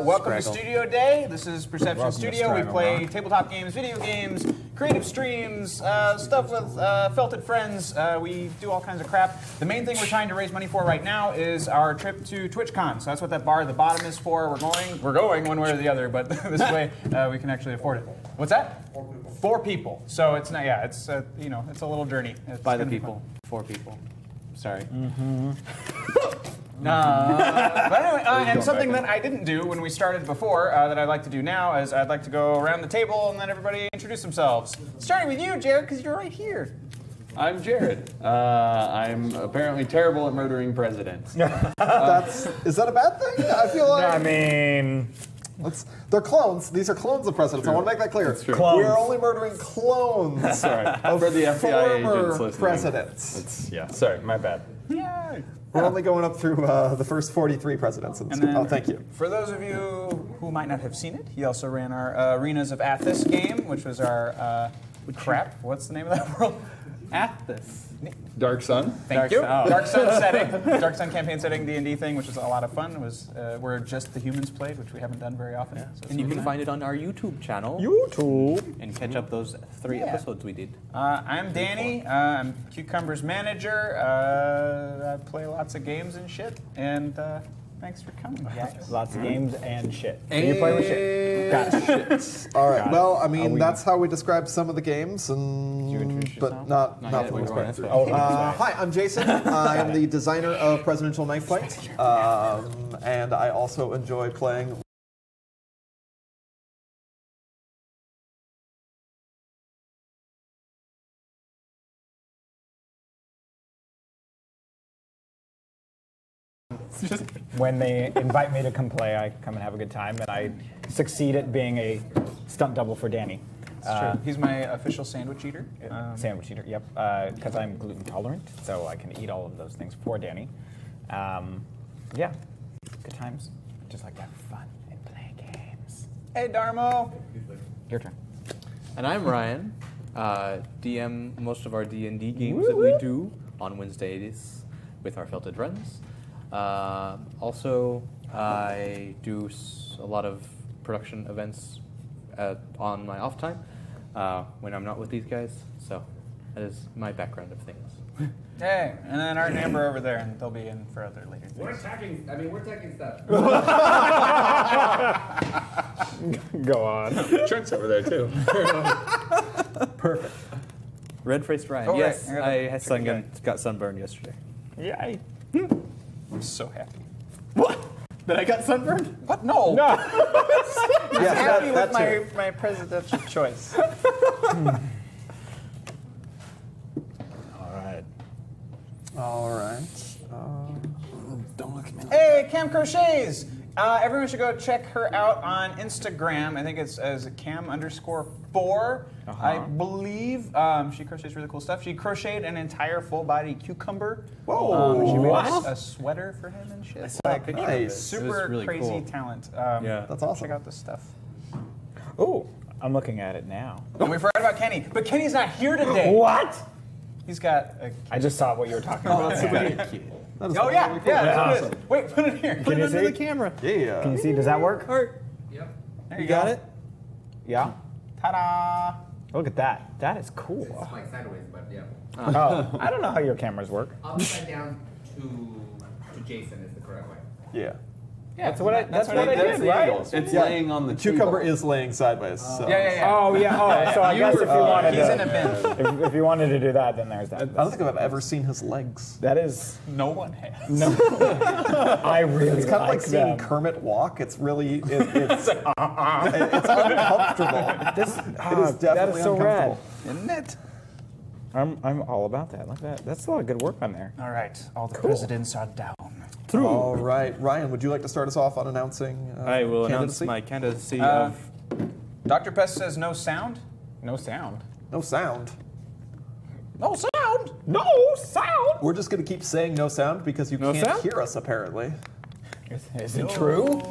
welcome to Studio Day. This is Perception Welcome to Studio. We Straggle, play huh? tabletop games, video games, creative streams, stuff with felted friends. We do all kinds of crap. The main thing we're trying to raise money for right now is our trip to TwitchCon. So that's what that bar at the bottom is for. We're going one way or the other, but this way we can actually afford it. What's that? 4 people. So it's not. Yeah, it's it's a little journey. It's by the gonna be people, 4 people. Sorry. But anyway, and something that I didn't do when we started before that I'd like to do now is I'd like to go around the table and let everybody introduce themselves. Starting with you, Jared, because you're right here. I'm Jared. I'm apparently terrible at murdering presidents. Is that a bad thing? I feel like I mean, they're clones. These are clones of presidents. I want to make that clear. That's true. Clones. We're only murdering clones of For the FBI agents former listening. presidents. Yeah, sorry, my bad. Yay! We're only going up through the first 43 presidents. And then, thank you. For those of you who might not have seen it, he also ran our Arenas of Athos game, which was our crap. What's the name of that world? Athos. Dark Sun. Thank you. Sun. Dark Sun setting, Dark Sun campaign setting D&D thing, which was a lot of fun. It was where just the humans played, which we haven't done very often. So it's And you really can nice. find it on our YouTube channel YouTube. and catch up those 3 episodes we did. I'm Danny. I'm Cucumber's manager. I play lots of games and shit. And thanks for coming, guys. Lots of games and shit. So you play with shit. Gotcha. All right. Got it. Well, I mean, we- that's how we describe some of the games, and you introduce but yourself? not Not for yet, the we're most going part. this way. Hi, I'm Jason. I am the designer of Presidential Knife Fight, and I also enjoy playing. When they invite me to come play, I come and have a good time, and I succeed at being a stunt double for Danny. True. He's my official sandwich eater. Sandwich eater, yep. Because I'm gluten tolerant, so I can eat all of those things for Danny. Yeah, good times. Just like to have fun and play games. Hey, Darmo. Your turn. And I'm Ryan. DM most of our D&D games that we do on Wednesdays with our felted friends. Also, I do a lot of production events on my off time when I'm not with these guys. So that is my background of things. Hey, and then Art and Amber over there, and they'll be in for other later We're things. attacking. We're taking stuff. Go on. Chunk's over there too. Perfect. Red-faced Ryan. Oh, right. Yes, I gotta I had check again. got sunburned yesterday. Yay. I'm so happy. That I got sunburned? What? No. No. Yeah, Happy that with too. my presidential choice. All right. Don't look at me. Hey, Cam Crochets! Everyone should go check her out on Instagram. I think it's as Cam_4. I believe she crochets really cool stuff. She crocheted an entire full body cucumber. Whoa. She made What? a sweater for him and shit. saw a picture of it. Nice. It was Super really crazy cool. talent. Yeah. That's awesome. Check out this stuff. Oh, I'm looking at it now. And we forgot about Kenny, but Kenny's not here today. What? He's got a. I just saw what you were talking about. That is Oh yeah, really cool. yeah. That's There it is. Wait, put it here. Can Put you it under see? the camera. Yeah. Can you see? Does that work? Art, Yep. There you got it? Yeah. Ta-da! Look at that. That is cool. It's like sideways, but yeah. Oh, I don't know how your cameras work. Upside down to Jason is the correct way. Yeah. Yeah, That's what I that's did, the right? angle. It's laying on the Cucumber table. is laying sideways. So. Yeah. Oh yeah. Oh, so I guess if you wanted He's to, in a bin. if you wanted to do that, then there's that. I don't think I've ever seen his legs. That is No one has. no. I really It's kind of like seeing them. Kermit walk. It's really it's uncomfortable. This, It is definitely that is so rad. uncomfortable. Isn't it? I'm all about that. Like that. That's a lot of good work on there. All right, all the presidents are down. All right, Ryan, would you like to start us off on announcing? I will announce candidacy? my candidacy Uh, of. Dr. Pest says no sound. No sound. No sound. No sound. No sound. We're just going to keep saying no sound because you No can't sound? hear us apparently. Is it true?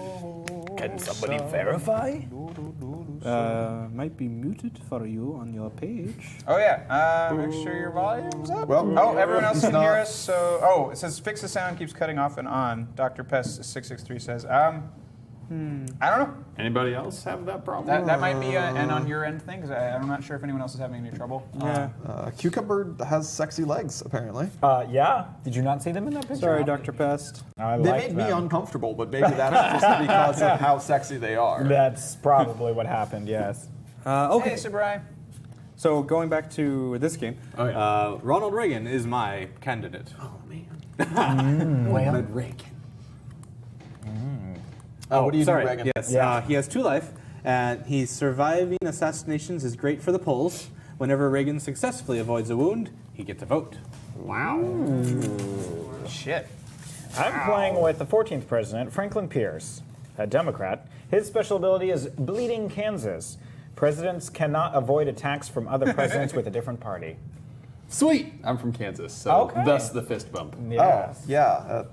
Can somebody verify? Might be muted for you on your page. Oh yeah. Make sure your volume's up. Well, Oh, everyone else it's can hear not. us. So, it says fix the sound keeps cutting off and on. Dr. Pest 663 says, I don't know. Anybody else have that problem? That might be an on your end thing because I'm not sure if anyone else is having any trouble. Yeah. Cucumber has sexy legs apparently. Yeah. Did you not see them in that picture? Sorry, Dr. Pest. I They liked made me them. uncomfortable, but maybe that's just because of how sexy they are. That's probably what happened. Yes. Okay. Hey, Sabrai. So going back to this game, Oh, yeah. Ronald Reagan is my candidate. Oh, man. Ronald Reagan. What do you Sorry. do, Reagan? Yes. Yeah. He has 2 life, and he's surviving assassinations is great for the polls. Whenever Reagan successfully avoids a wound, he gets a vote. Shit. I'm playing with the 14th president, Franklin Pierce, a Democrat. His special ability is Bleeding Kansas. Presidents cannot avoid attacks from other presidents with a different party. Sweet. I'm from Kansas, so Okay. thus the fist bump. Yes. Oh, yeah.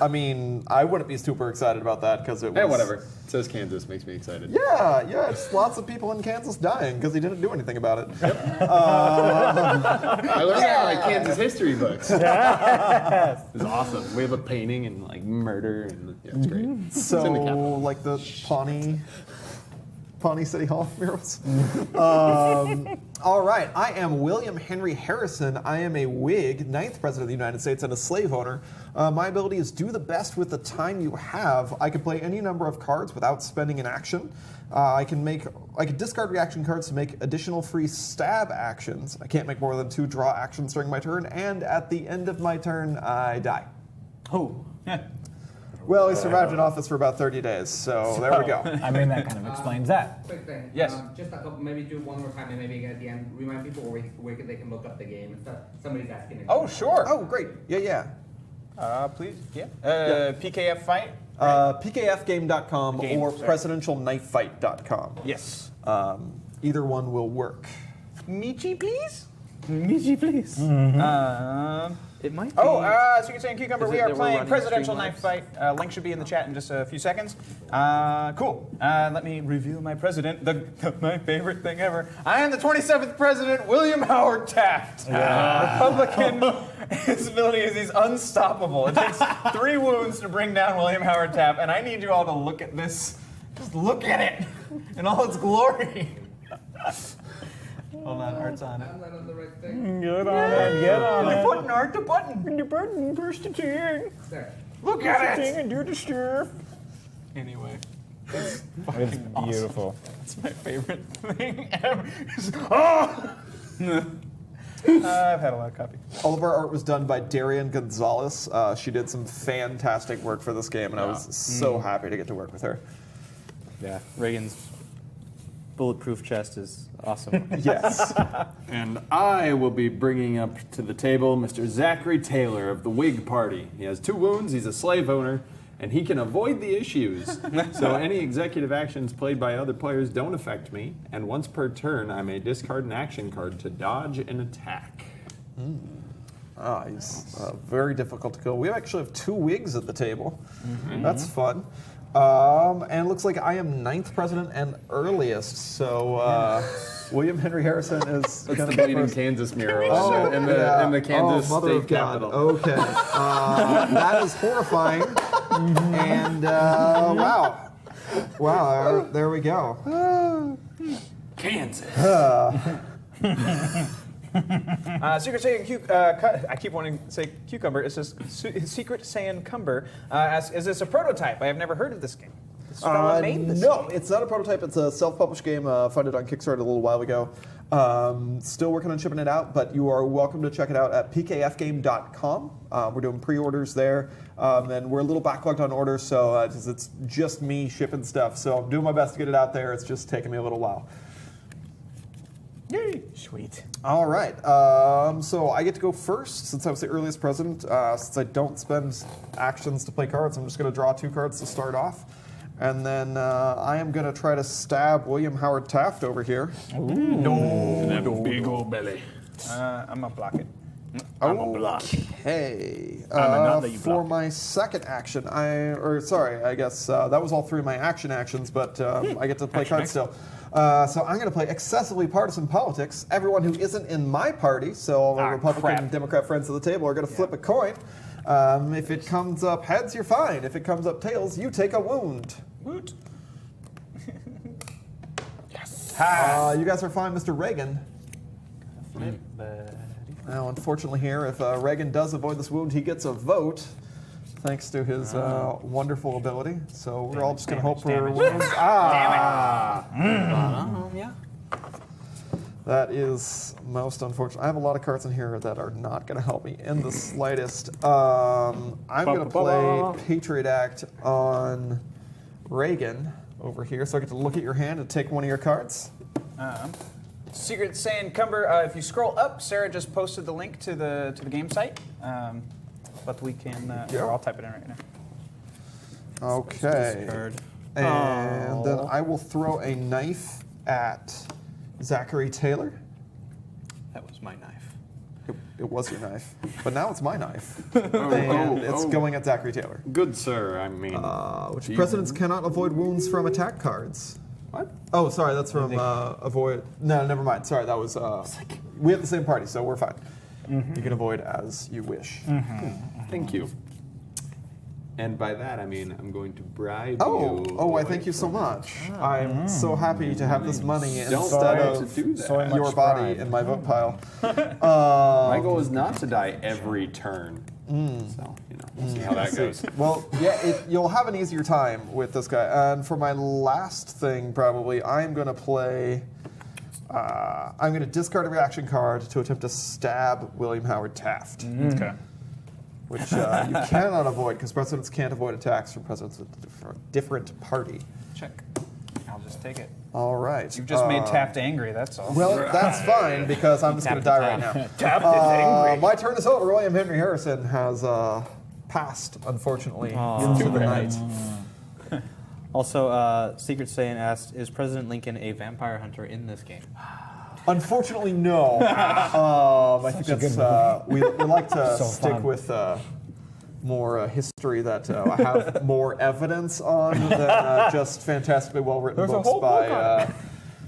I mean, I wouldn't be super excited about that because it was. Hey, whatever. It says Kansas makes me excited. Yeah, it's lots of people in Kansas dying because he didn't do anything about it. I learned that in my Kansas history books. It's awesome. We have a painting and like murder and yeah, it's great. So, It's in the capital. like the Pawnee City Hall murals. All right, I am William Henry Harrison. I am a Whig, 9th President of the United States, and a slave owner. My ability is do the best with the time you have. I can play any number of cards without spending an action. I can discard reaction cards to make additional free stab actions. I can't make more than 2 draw actions during my turn, and at the end of my turn, I die. Oh. Well, he survived in office for about 30 days, so there we go. I mean, that kind of explains that. Quick thing. Yes. Just a couple, maybe do it one more time and maybe again at the end remind people where they can look up the game and stuff. Somebody's asking. Oh, sure. Oh, great. Yeah. Please. Yeah. PKF fight. PKFgame.com Game, or sorry. presidentialknifefight.com. Yes. Either one will work. Michi, please. Michi, please. It might be. So you can say in Cucumber, Is it we are that we're playing running Presidential Streamlabs? Knife Fight. Link should be in the chat in just a few seconds. Cool. Let me reveal my president, my favorite thing ever. I am the 27th president, William Howard Taft. Republican. His ability is he's unstoppable. It takes 3 wounds to bring down William Howard Taft, and I need you all to look at this. Just look at it in all its glory. Hold on, Art's on it. I'm not on the right thing. Get on it. Get on You're it. putting Art the button. The button, push the thing. There. Look at it. And do the stuff. Anyway. It's beautiful. It's my favorite thing ever. I've had a lot of coffee. All of our art was done by Darian Gonzalez. She did some fantastic work for this game, and I was so happy to get to work with her. Yeah, Reagan's bulletproof chest is awesome. Yes. And I will be bringing up to the table Mr. Zachary Taylor of the Whig Party. He has 2 wounds, he's a slave owner, and he can avoid the issues. So any executive actions played by other players don't affect me, and once per turn, I may discard an action card to dodge an attack. He's very difficult to kill. We actually have 2 Whigs at the table. That's fun. And it looks like I am 9th president and earliest, so William Henry Harrison is That's going the to bleeding Kansas mural in yeah. the Kansas Mother state of God. capitol. Okay. That is horrifying. And wow. Wow, there we go. Kansas. Secret Saiyan I keep wanting to say cucumber. It says Secret Saiyan Cumber. Is this a prototype? I have never heard of this game. This fella made this No, game. it's not a prototype. It's a self-published game funded on Kickstarter a little while ago. Still working on shipping it out, but you are welcome to check it out at pkfgame.com. We're doing pre-orders there, and we're a little backlogged on orders, so it's just me shipping stuff. So I'm doing my best to get it out there. It's just taking me a little while. Yay! Sweet. All right. So I get to go first since I was the earliest president. Since I don't spend actions to play cards, I'm just going to draw 2 cards to start off. And then I am going to try to stab William Howard Taft over here. That big old belly. I'm going to block it. Okay. not that you For block. my second action, I guess that was all 3 of my actions, but I get to play cards still. So I'm going to play excessively partisan politics. Everyone who isn't in my party, so all the Republican and Democrat friends at the table, are going to flip a coin. If it comes up heads, you're fine. If it comes up tails, you take a wound. Woot. You guys are fine, Mr. Reagan. Now, unfortunately here, if Reagan does avoid this wound, he gets a vote, thanks to his wonderful ability. So we're all just going to hope for wounds. Yeah. That is most unfortunate. I have a lot of cards in here that are not going to help me in the slightest. I'm going to play Patriot Act on Reagan over here. So I get to look at your hand and take one of your cards. Secret Saiyan Cumber. If you scroll up, Sarah just posted the link to the game site. But we can. I'll type it in right now. Okay. Discard. And then I will throw a knife at Zachary Taylor. That was my knife. It was your knife, but now it's my knife. And it's going at Zachary Taylor. Good sir, I mean. Which presidents cannot avoid wounds from attack cards. What? Oh, sorry, that's from avoid. No, never mind. Sorry, that was. We have the same party, so we're fine. You can avoid as you wish. Thank you. And by that, I mean I'm going to bribe Oh, you. I thank you so much. I'm so happy to have this money Don't instead try of to do that. your body in my vote pile. My goal is not to die every turn. So, we'll see how that goes. Well, yeah, you'll have an easier time with this guy. And for my last thing, probably, I'm going to play. I'm going to discard a reaction card to attempt to stab William Howard Taft. Okay. Which you cannot avoid because presidents can't avoid attacks from presidents with a different party. Check. I'll just take it. All right. You've just made Taft angry. That's all. Well, that's fine because I'm just going to die right now. Taft is angry. My turn is over. William Henry Harrison has passed, unfortunately, into the night. Also, Secret Saiyan asked, is President Lincoln a vampire hunter in this game? Unfortunately, no. I think that's we like to stick with more history that I have more evidence on than just fantastically well-written books by.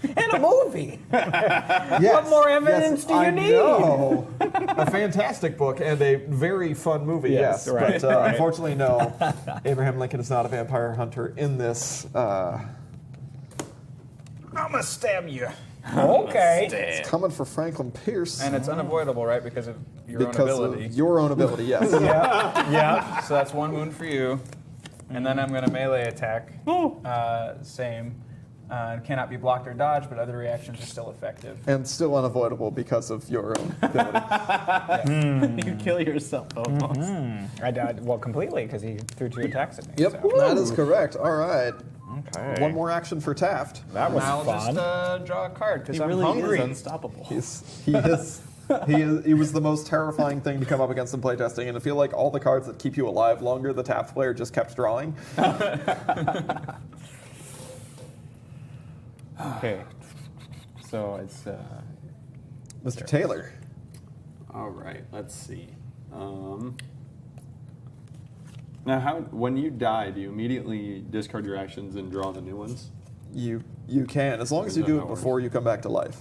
And a movie. Yes, What more evidence do you need? Know. A fantastic book and a very fun movie. Yes, right, but unfortunately, no. Abraham Lincoln is not a vampire hunter in this. I'm gonna stab you. Okay. It's coming for Franklin Pierce. And it's unavoidable, right? Because of your own because ability. of your own ability, yes. Yeah. So that's 1 wound for you. And then I'm gonna melee attack. Same. cannot be blocked or dodged, but other reactions are still effective. And still unavoidable because of your own ability. You kill yourself almost. I died, well, completely, because he threw 2 attacks at me. Yep, so. that is correct. All right. Okay. One more action for Taft. That was I'll fun. just draw a card because He I'm really hungry. is unstoppable. He was the most terrifying thing to come up against in playtesting, and I feel like all the cards that keep you alive longer, the Taft player just kept drawing. Okay. So it's Mr. Taylor. All right, let's see. Now, when you die, do you immediately discard your actions and draw the new ones? You can, as long as you Is that do how it it before you come back to life.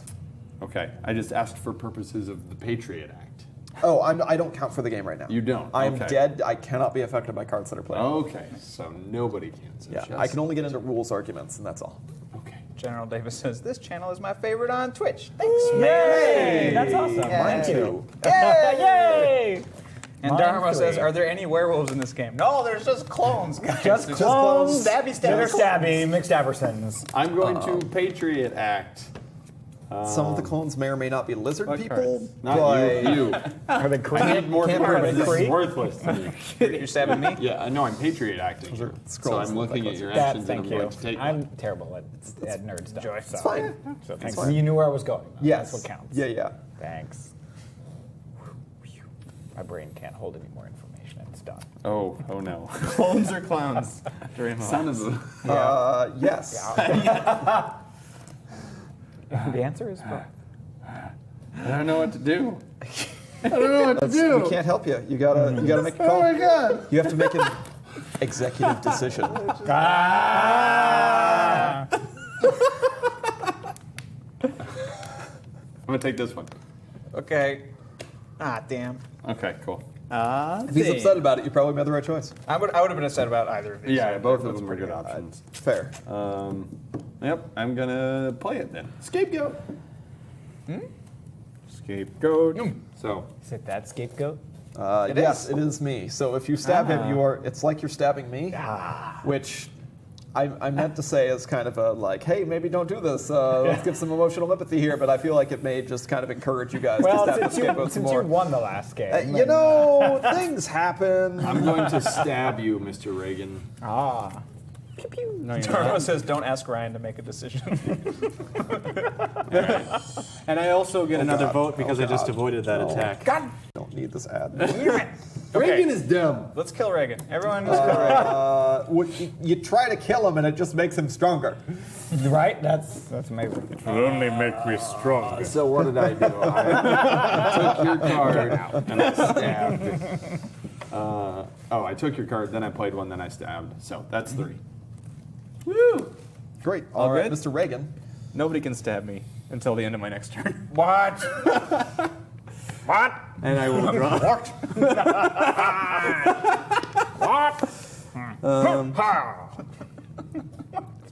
Okay, I just asked for purposes of the Patriot Act. Oh, I don't count for the game right now. You don't? I'm Okay. dead. I cannot be affected by cards that are played. Okay, so nobody can. So Yeah, just- I can only get into rules arguments, and that's all. Okay. General Davis says, this channel is my favorite on Twitch. Thanks, man. Yay! That's awesome. Yeah. Mine too. Yay! And Mine Dharma says, three. are there any werewolves in this game? No, there's just clones, guys. Just There's clones. Stabby, stabby, Stabby, McStabbersons. I'm going to Patriot Act. Some of the clones may or may not be lizard What people, cards? Not but you. Are they I Kree? need more Can't cards. prove it. This is Kree? worthless to me. You're stabbing me? Yeah, no, I'm Patriot acting. Those are So scrolls I'm that look looking like at your That, actions and thank I'm you. going to take I'm one. terrible at nerd stuff. So. it's fine. So thanks. fine. You knew where I was going. though. Yes. That's what counts. Yeah. Thanks. My brain can't hold any more information. It's done. Oh no. Clones or clowns? Draymond. Son of a... Yes. The answer is both. I don't know what to do. We can't help you. You gotta make a call. Oh my god! You have to make an executive decision. Ah! I'm going to take this one. Okay. Ah, damn. Okay, cool. If he's upset about it, you probably made the right choice. I would have been upset about either of these. Yeah, both of them are good options. Fair. Yep, I'm going to play it then. Scapegoat. Scapegoat. So, Is it that scapegoat? Yes, it is me. So if you stab him, it's like you're stabbing me, which I meant to say as kind of a like, hey, maybe don't do this. Let's give some emotional empathy here, but I feel like it may just kind of encourage you guys Well, to stab the since scapegoat some you more. won the last game. You know, things happen. I'm going to stab you, Mr. Reagan. Ah. Pew pew. No, you're Dharma not. says, don't ask Ryan to make a decision. And I also get another God. vote because Oh, I just God. avoided that attack. God, Don't need this ad. Reagan is dumb. let's kill Reagan. Everyone just kill Reagan. You try to kill him, and it just makes him stronger. Right? That's amazing. Only make me strong. So what did I do? I took your card and I stabbed. I took your card, then I played one, then I stabbed. So that's 3. Woo! Great. All right, good? Mr. Reagan. Nobody can stab me until the end of my next turn. What? What? And I will draw.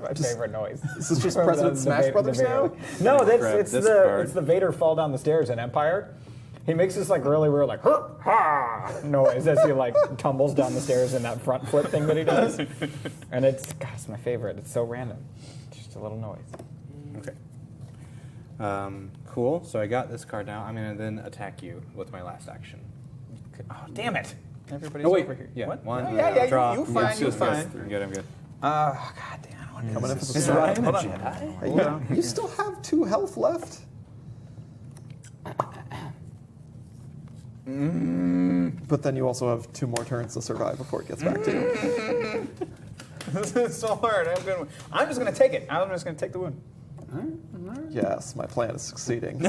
My favorite noise. This is just President Smash Brothers now? No, Grab it's this the card. it's the Vader fall down the stairs in Empire. He makes this like really weird like ha noise as he like tumbles down the stairs in that front flip thing that he does. And it's my favorite. It's so random. Just a little noise. Okay. Cool. So I got this card now. I'm going to then attack you with my last action. Oh, damn it. Everybody's Oh, wait. over here. Yeah. What? One, Oh, yeah, draw. you fine, you fine. I'm good, I'm good. God damn. Coming in for the Is start. Ryan a Hold on. Jedi? Hey, you still have 2 health left? But then you also have 2 more turns to survive before it gets back to you. This is so hard. I'm just going to take it. I'm just going to take the wound. Yes, my plan is succeeding.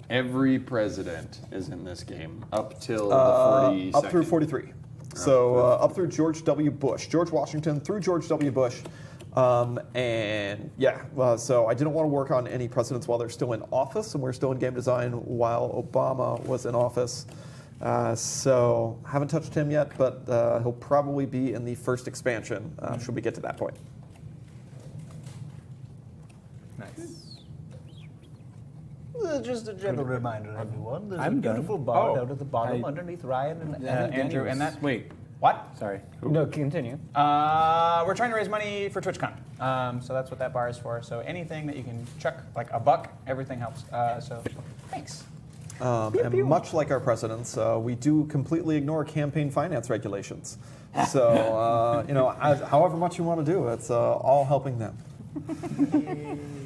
Every president is in this game up till the 42nd. Up through 43. So up through George W. Bush. George Washington through George W. Bush. So I didn't want to work on any presidents while they're still in office, and we're still in game design while Obama was in office. So haven't touched him yet, but he'll probably be in the first expansion should we get to that point. Nice. Just a gentle reminder, everyone. There's I'm a done. beautiful bard Oh. out at the bottom I- underneath Ryan and Andrew, Dennis. and that. Wait. What? Sorry. No, continue. We're trying to raise money for TwitchCon. So that's what that bar is for. So anything that you can chuck, like $1, everything helps. So thanks. And much like our presidents, we do completely ignore campaign finance regulations. So, however much you want to do, it's all helping them.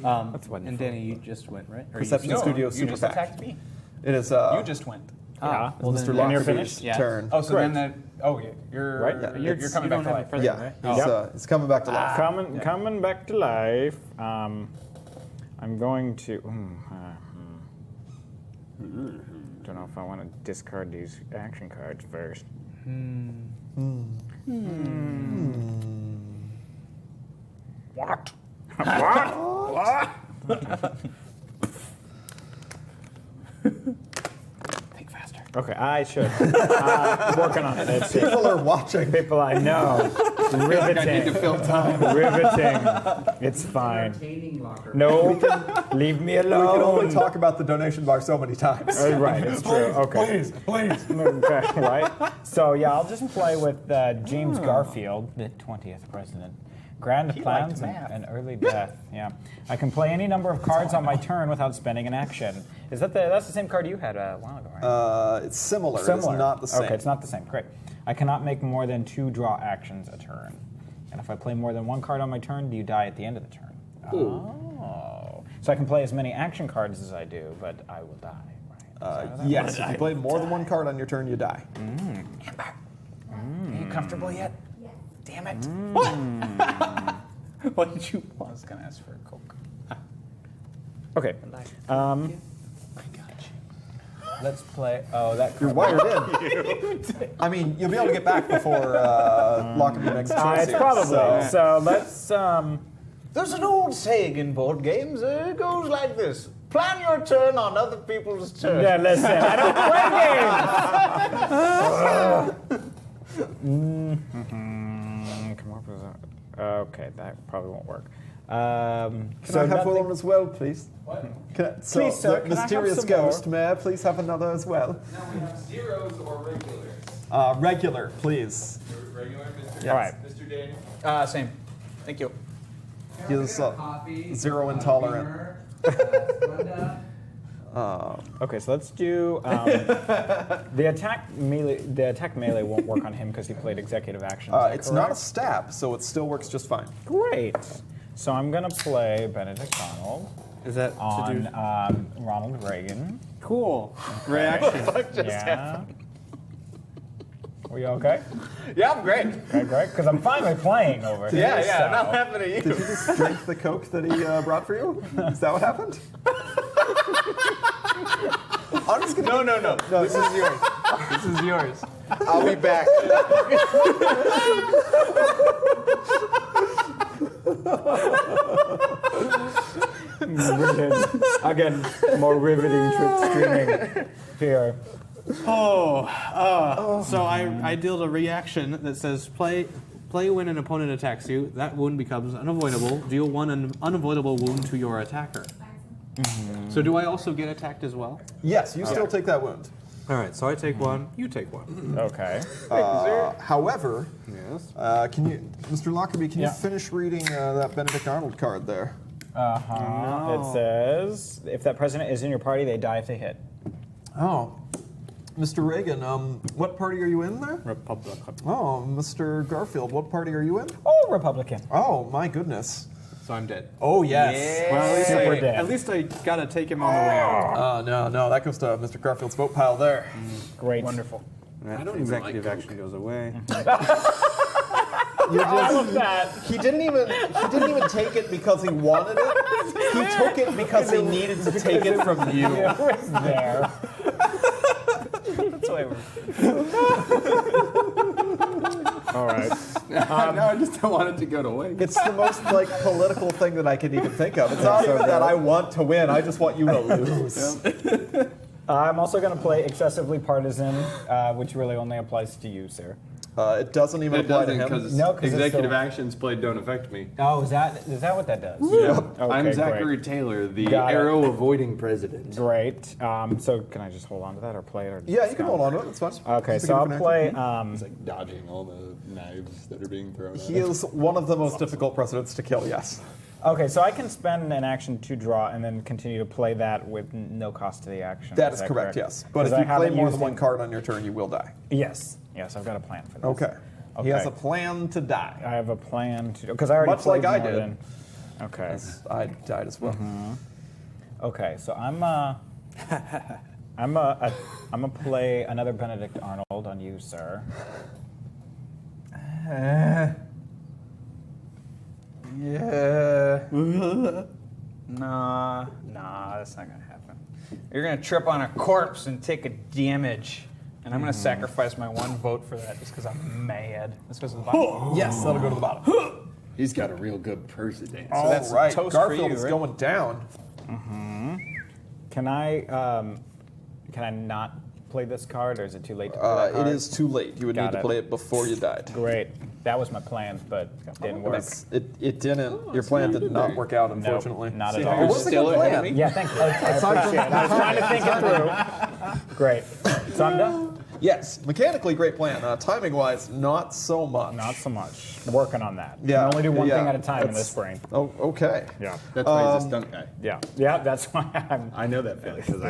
That's wonderful. And Danny, you just went, right? Or you Perception No, Studio you Super just PAC. attacked me. It is You just went. Yeah. well, Mr. then- And you're Lockerbie's finished? Yeah. turn. Oh, so Great. then you're Right? You're coming you back don't to have life. a president, right? Yeah, he's coming back to life. Coming back to life. I'm going to. Don't know if I want to discard these action cards first. What? What? Think faster. Okay, I should. Working on it. Let's see. People are watching. People I know. Riveting. fill time. Riveting. It's fine. Entertaining locker. No, leave me We can only alone. talk about the donation bar so many times. Right, it's true. Okay. Please. Okay, right. So yeah, I'll just play with James Garfield, the 20th president. Grand plans math. and early death. Yeah, I can play any number of cards on my turn without spending an action. Is that's the same card you had a while ago, right? It's similar. Similar. It's not the same. Okay, it's not the same. Great. I cannot make more than 2 draw actions a turn. And if I play more than 1 card on my turn, do you die at the end of the turn? Oh. So I can play as many action cards as I do, but I will die, right? Yes, if you play more than 1 card on your turn, you die. Are you comfortable yet? Damn it. What did you I was going to ask for a Coke. Okay. Let's play. Oh, that You're card. wired in. I mean, you'll be able to get back before Lockerbie makes a choice It's here, probably. so- So let's. There's an old saying in board games. It goes like this. Plan your turn on other people's turn. Yeah, listen. I don't play games. Come up with a. Okay, that probably won't work. Can I have one as well, please? What? Please, sir, the can I have mysterious some more? ghost, may I please have another as well? Now we have zeros or regulars. Regular, please. Regular, Mr. All right. Mr. Daniel. Same. Thank you. He's Coffee. zero intolerant. Splenda. Okay, so let's do the attack melee. The attack melee won't work on him because he played executive action. Is that It's not a correct? stab, so it still works just fine. Great. So I'm gonna play Benedict Donald Is that to on do? Ronald Reagan. Cool. Reaction. Yeah. Were you okay? Yeah, I'm great. Okay, great. Because I'm finally playing over here. Yeah, yeah. so- Not happening to you. Did you just drink the Coke that he brought for you? Is that what happened? I'm just gonna. No. This is yours. This is yours. I'll be back. Again, more riveting trick streaming here. So I deal a reaction that says play when an opponent attacks you. That wound becomes unavoidable. Deal 1 unavoidable wound to your attacker. So do I also get attacked as well? Yes, you still take that wound. All right. So I take 1. You take 1. Okay. However, Yes. can you, Mr. Lockerbie, can Yeah. you finish reading that Benedict Arnold card there? It says if that president is in your party, they die if they hit. Oh, Mr. Reagan, what party are you in there? Republic. Oh, Mr. Garfield, what party are you in? Oh, Republican. Oh, my goodness. So I'm dead. Oh, yes. Well, at least, Super I, dead. at least I gotta take him on the way out. No, that goes to Mr. Garfield's vote pile there. Great. Wonderful. That executive action goes away. All of that. He didn't even take it because he wanted it. He took it because he needed to take it from you. It was there. That's why we're. All right. Now I just don't want it to go to waste. It's the most political thing that I could even think of. It's not even that I want to win. I just want you to lose. I'm also going to play excessively partisan, which really only applies to you, sir. It doesn't even It apply to doesn't him. because No, 'cause it's executive the- actions played don't affect me. Oh, is that what that does? Yep. Okay, I'm Zachary great. Taylor, the Got it. arrow-avoiding president. Great. So can I just hold on to that or play it? Or Yeah, you can hold on to it. That's fine. Okay, Just a so I'll different play. It's like dodging all the knives that are being thrown at He is one of the most difficult presidents to kill, yes. Okay, so I can spend an action to draw and then continue to play that with no cost to the action. That is correct, yes. But 'Cause if I you play haven't more used than one it- card on your turn, you will die. Yes, I've got a plan for this. Okay. He Okay. has a plan to I die. have a plan to because I already Much like played I more did. than- Okay. As I died as well. Okay, so I'm gonna play another Benedict Arnold on you, sir. Yeah. Nah, that's not gonna happen. You're gonna trip on a corpse and take a damage. And I'm gonna sacrifice my one vote for that just because I'm mad. This goes to the bottom. Yes, that'll go to the bottom. He's got a real good president. All that's right, toast for Garfield you, is right? going down. Can I not play this card, or is it too late to play that It card? is too late. You would Got need to it. play it before you died. Great. That was my plan, but didn't work. It didn't. Your plan did not work out, unfortunately. Not See at how all. you're It was a still good ahead of plan. me? Yeah, thank you. I appreciate it. I was trying to think it through. Great. So I'm done? Yes, mechanically great plan. Timing-wise, not so much. Not so much. Working on that. Yeah, Can only do one yeah, thing at a time in that's- this brain. Oh, okay. Yeah. That's why he's a stunt guy. Yeah, that's why I'm... I know that feeling because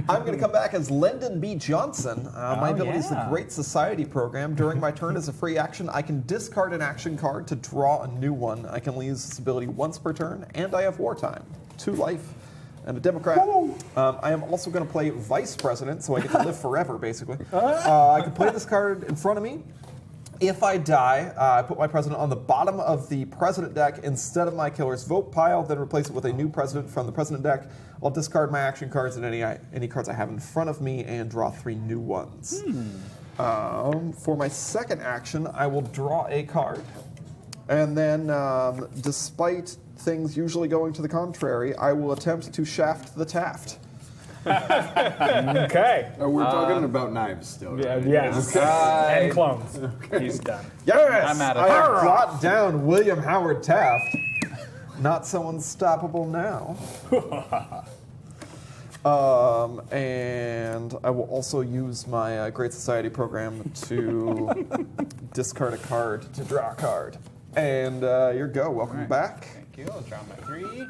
I'm going to come back as Lyndon B. Johnson. My ability is the yeah. Great Society program. During my turn as a free action, I can discard an action card to draw a new one. I can use this ability once per turn, and I have wartime. 2 life. And a Democrat. I am also going to play Vice President, so I get to live forever, basically. I can play this card in front of me. If I die, I put my president on the bottom of the president deck instead of my killer's vote pile, then replace it with a new president from the president deck. I'll discard my action cards and any cards I have in front of me and draw 3 new ones. For my second action, I will draw a card. And then, despite things usually going to the contrary, I will attempt to shaft the Taft. Okay. we're talking about knives still. Right? Yes. And clones. He's done. Yes! I'm out of I here. have brought down William Howard Taft. Not so unstoppable now. And I will also use my Great Society program to discard a card to draw a card. And your go. Welcome back. Thank you. I'll draw my 3.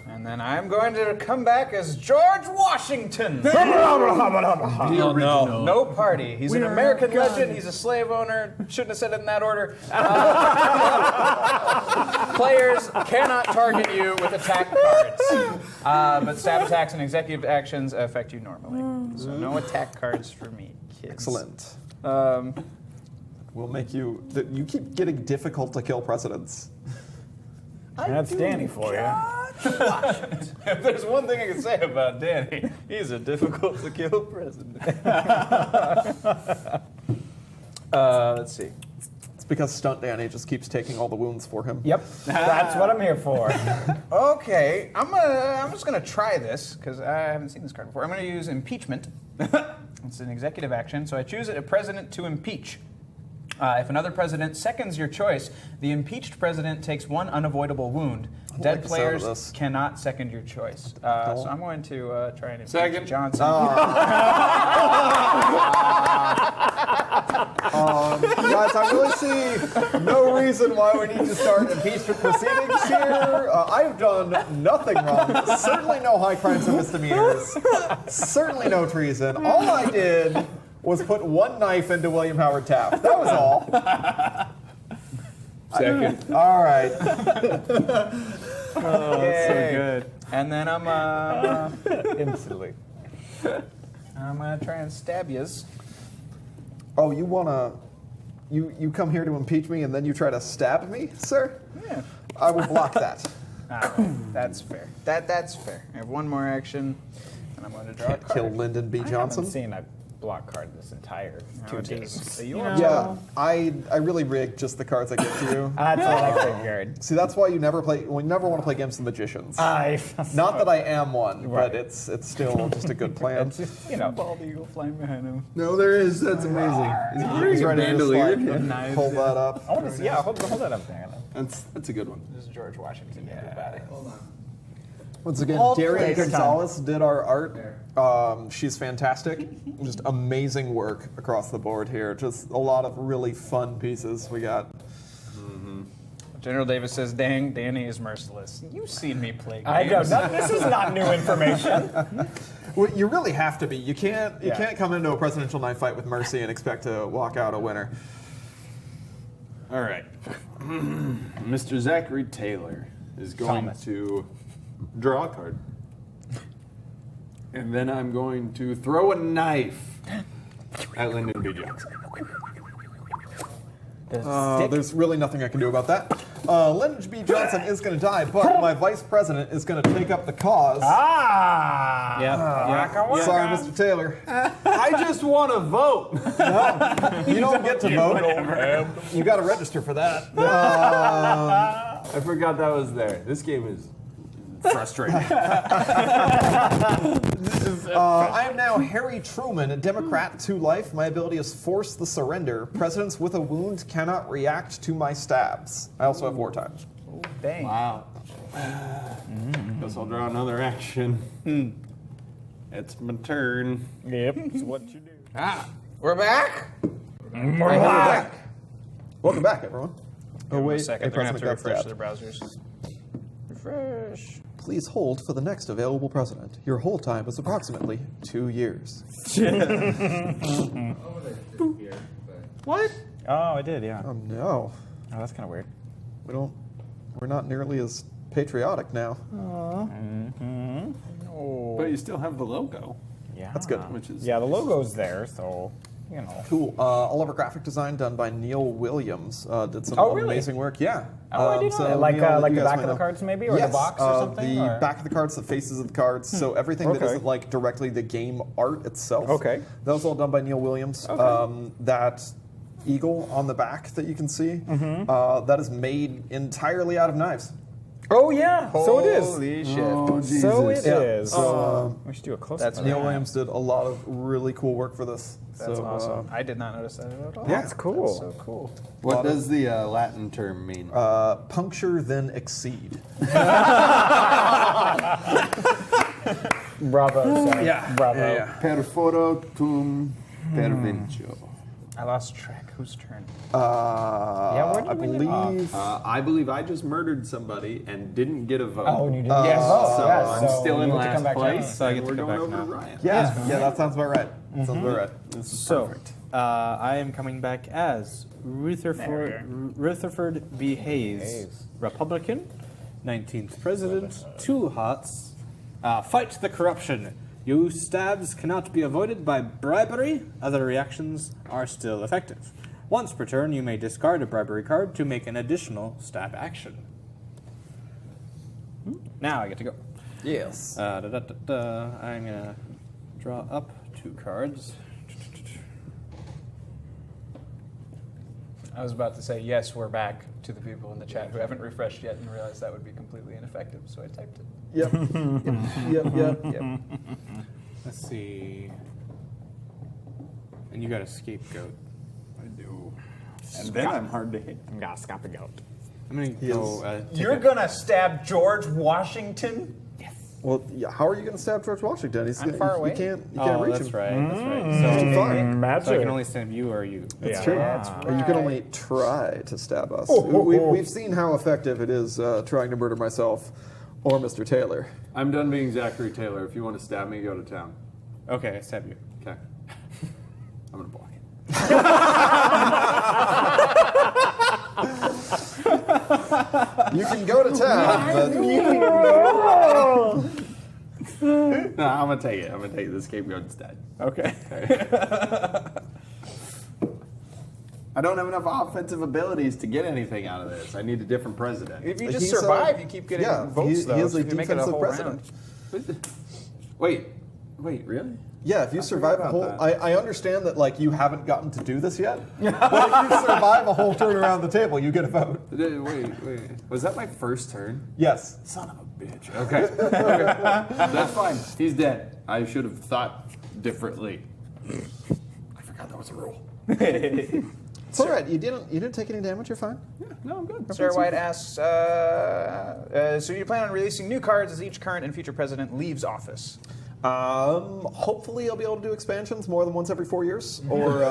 And then I'm going to come back as George Washington. Oh no. No party. He's an American legend. He's a slave owner. Shouldn't have said it in that order. Players cannot target you with attack cards. But stab attacks and executive actions affect you normally. So no attack cards for me, kids. Excellent. Um, We'll make you. You keep getting difficult to kill presidents. That's Danny for you. if there's one thing I can say about Danny, he's a difficult to kill president. Let's see. It's because Stunt Danny just keeps taking all the wounds for him. Yep. That's what I'm here for. Okay, I'm just gonna try this because I haven't seen this card before. I'm gonna use impeachment. It's an executive action, so I choose a president to impeach. If another president seconds your choice, the impeached president takes 1 unavoidable wound. Dead like the sound of players this. cannot second your choice. So I'm going to try and impeach Second. Johnson. Guys, I really see no reason why we need to start impeachment proceedings here. I've done nothing wrong. Certainly no high crimes or misdemeanors. Certainly no treason. All I did was put 1 knife into William Howard Taft. That was all. Second. All right. Yay. Good. And then I'm Instantly. I'm gonna try and stab yous. Oh, you wanna? You come here to impeach me and then you try to stab me, sir? Yeah. I will block that. That's fair. That's fair. I have 1 more action, and I'm going to draw a card. Kill Lyndon B. I Johnson. haven't seen a block card this entire 2 days. Yeah, I really rig just the cards I give to you. That's all I figured. See, that's why you never want to play against the magicians. Not that I am one, Right. but it's still just a good plan. It's just, you know. Bald eagle flying behind him. No, there is. That's amazing. He's ready to just, bandolier. like, hold that up. I want to see. Yeah, hold that up there. That's a good one. This is George Washington, everybody. Hold on. Once again, Take Darian your time. Gonzalez did our art. She's fantastic. Just amazing work across the board here. Just a lot of really fun pieces we got. General Davis says, "Dang, Danny is merciless." You've seen me play games. I don't know. This is not new information. Well, you really have to be. You can't come into a presidential knife fight with mercy and expect to walk out a winner. All right. Mr. Zachary Taylor is going Thomas. to draw a card. And then I'm going to throw a knife at Lyndon B. Johnson. There's really nothing I can do about that. Lyndon B. Johnson is going to die, but my vice president is going to take up the cause. Sorry, Mr. Taylor. I just want to vote. You don't get to vote. You got to register for that. I forgot that was there. This game is frustrating. I am now Harry Truman, a Democrat to life. My ability is force the surrender. Presidents with a wound cannot react to my stabs. I also have wartime. Dang. Wow. Guess I'll draw another action. It's my turn. Yep. It's what you do. We're back. Welcome back, everyone. Oh, wait. A second. a They're gonna have president to got refresh stabbed. their browsers. Refresh. Please hold for the next available president. Your hold time is approximately 2 years. Over there, here, but What? Oh, I did. Yeah. Oh, no. Oh, that's kind of weird. We're not nearly as patriotic now. But you still have the logo. Yeah. That's good. Which is Yeah, the logo's there, so you know. Cool. All of our graphic design done by Neil Williams. Did some Oh, really? amazing work. Yeah. Oh, I didn't know that. Like, Neil, like you the guys back might of the know. cards maybe, or yes, the box or something? the or? back of the cards, the faces of the cards. So everything that Okay. isn't like directly the game art itself. Okay. That was all done by Neil Williams. That eagle on the back that you can see, that is made entirely out of knives. Oh yeah. So it is. Holy shit. Oh, So it Jesus. is. Yeah. We should do a close. That's Neil Williams did a lot of really cool work for this. That's so, awesome. I did not notice that at all. yeah. That's cool. That's so cool. What does the Latin term mean? Puncture then exceed. Bravo. Sir. Yeah. Bravo. Perforo tum pervencio. I lost track. Whose turn? where did I we leave believe. I believe I just murdered somebody and didn't get a vote. Oh, and you did. Yes. Oh, So yes. I'm So still in you get to come last back place. down. So I get and to we're go going back over now. to Ryan. Yeah, that sounds about right. Sounds about right. This is So, perfect. I am coming back as Rutherford B. Hayes, Republican, 19th President, 2 hots. Fight the corruption. Your stabs cannot be avoided by bribery. Other reactions are still effective. Once per turn, you may discard a bribery card to make an additional stab action. Now I get to go. Yes. I'm gonna draw up 2 cards. I was about to say, yes, we're back to the people in the chat who haven't refreshed yet and realized that would be completely ineffective, so I typed it. Yep. Yep. Let's see. And you got a scapegoat. I do. And then I'm hard to hit. I'm gonna stop it out. I'm gonna go. You're gonna stab George Washington? Well, yeah, how are you going to stab George Washington? I'm far away. You can't Oh, reach that's him. right. That's right. Too far. So I can only stab you or you. That's Yeah. true. That's Or you can only try to stab us. We've seen how effective it is trying to murder myself or Mr. Taylor. I'm done being Zachary Taylor. If you want to stab me, go to town. Okay, I stab you. Okay. I'm going to block it. You can go to town, but No, I'm going to take it. I'm going to take the scapegoat instead. Okay. I don't have enough offensive abilities to get anything out of this. I need a different president. If you just He's, survive, you keep getting votes, he though. is so a if you make it a defensive whole president. round. Wait, Wait, really? Yeah, if you survive a about whole, that. I understand that like you haven't gotten to do this yet, but if you survive a whole turn around the table, you get a vote. Wait. Was that my first turn? Yes. Son of a bitch. Okay. Okay. That's fine. He's dead. I should have thought differently. I forgot that was a rule. It's all right. You didn't take any damage. You're fine. Yeah, no, I'm good. Sarah White asks, so you plan on releasing new cards as each current and future president leaves office? Hopefully, I'll be able to do expansions more than once every 4 years, or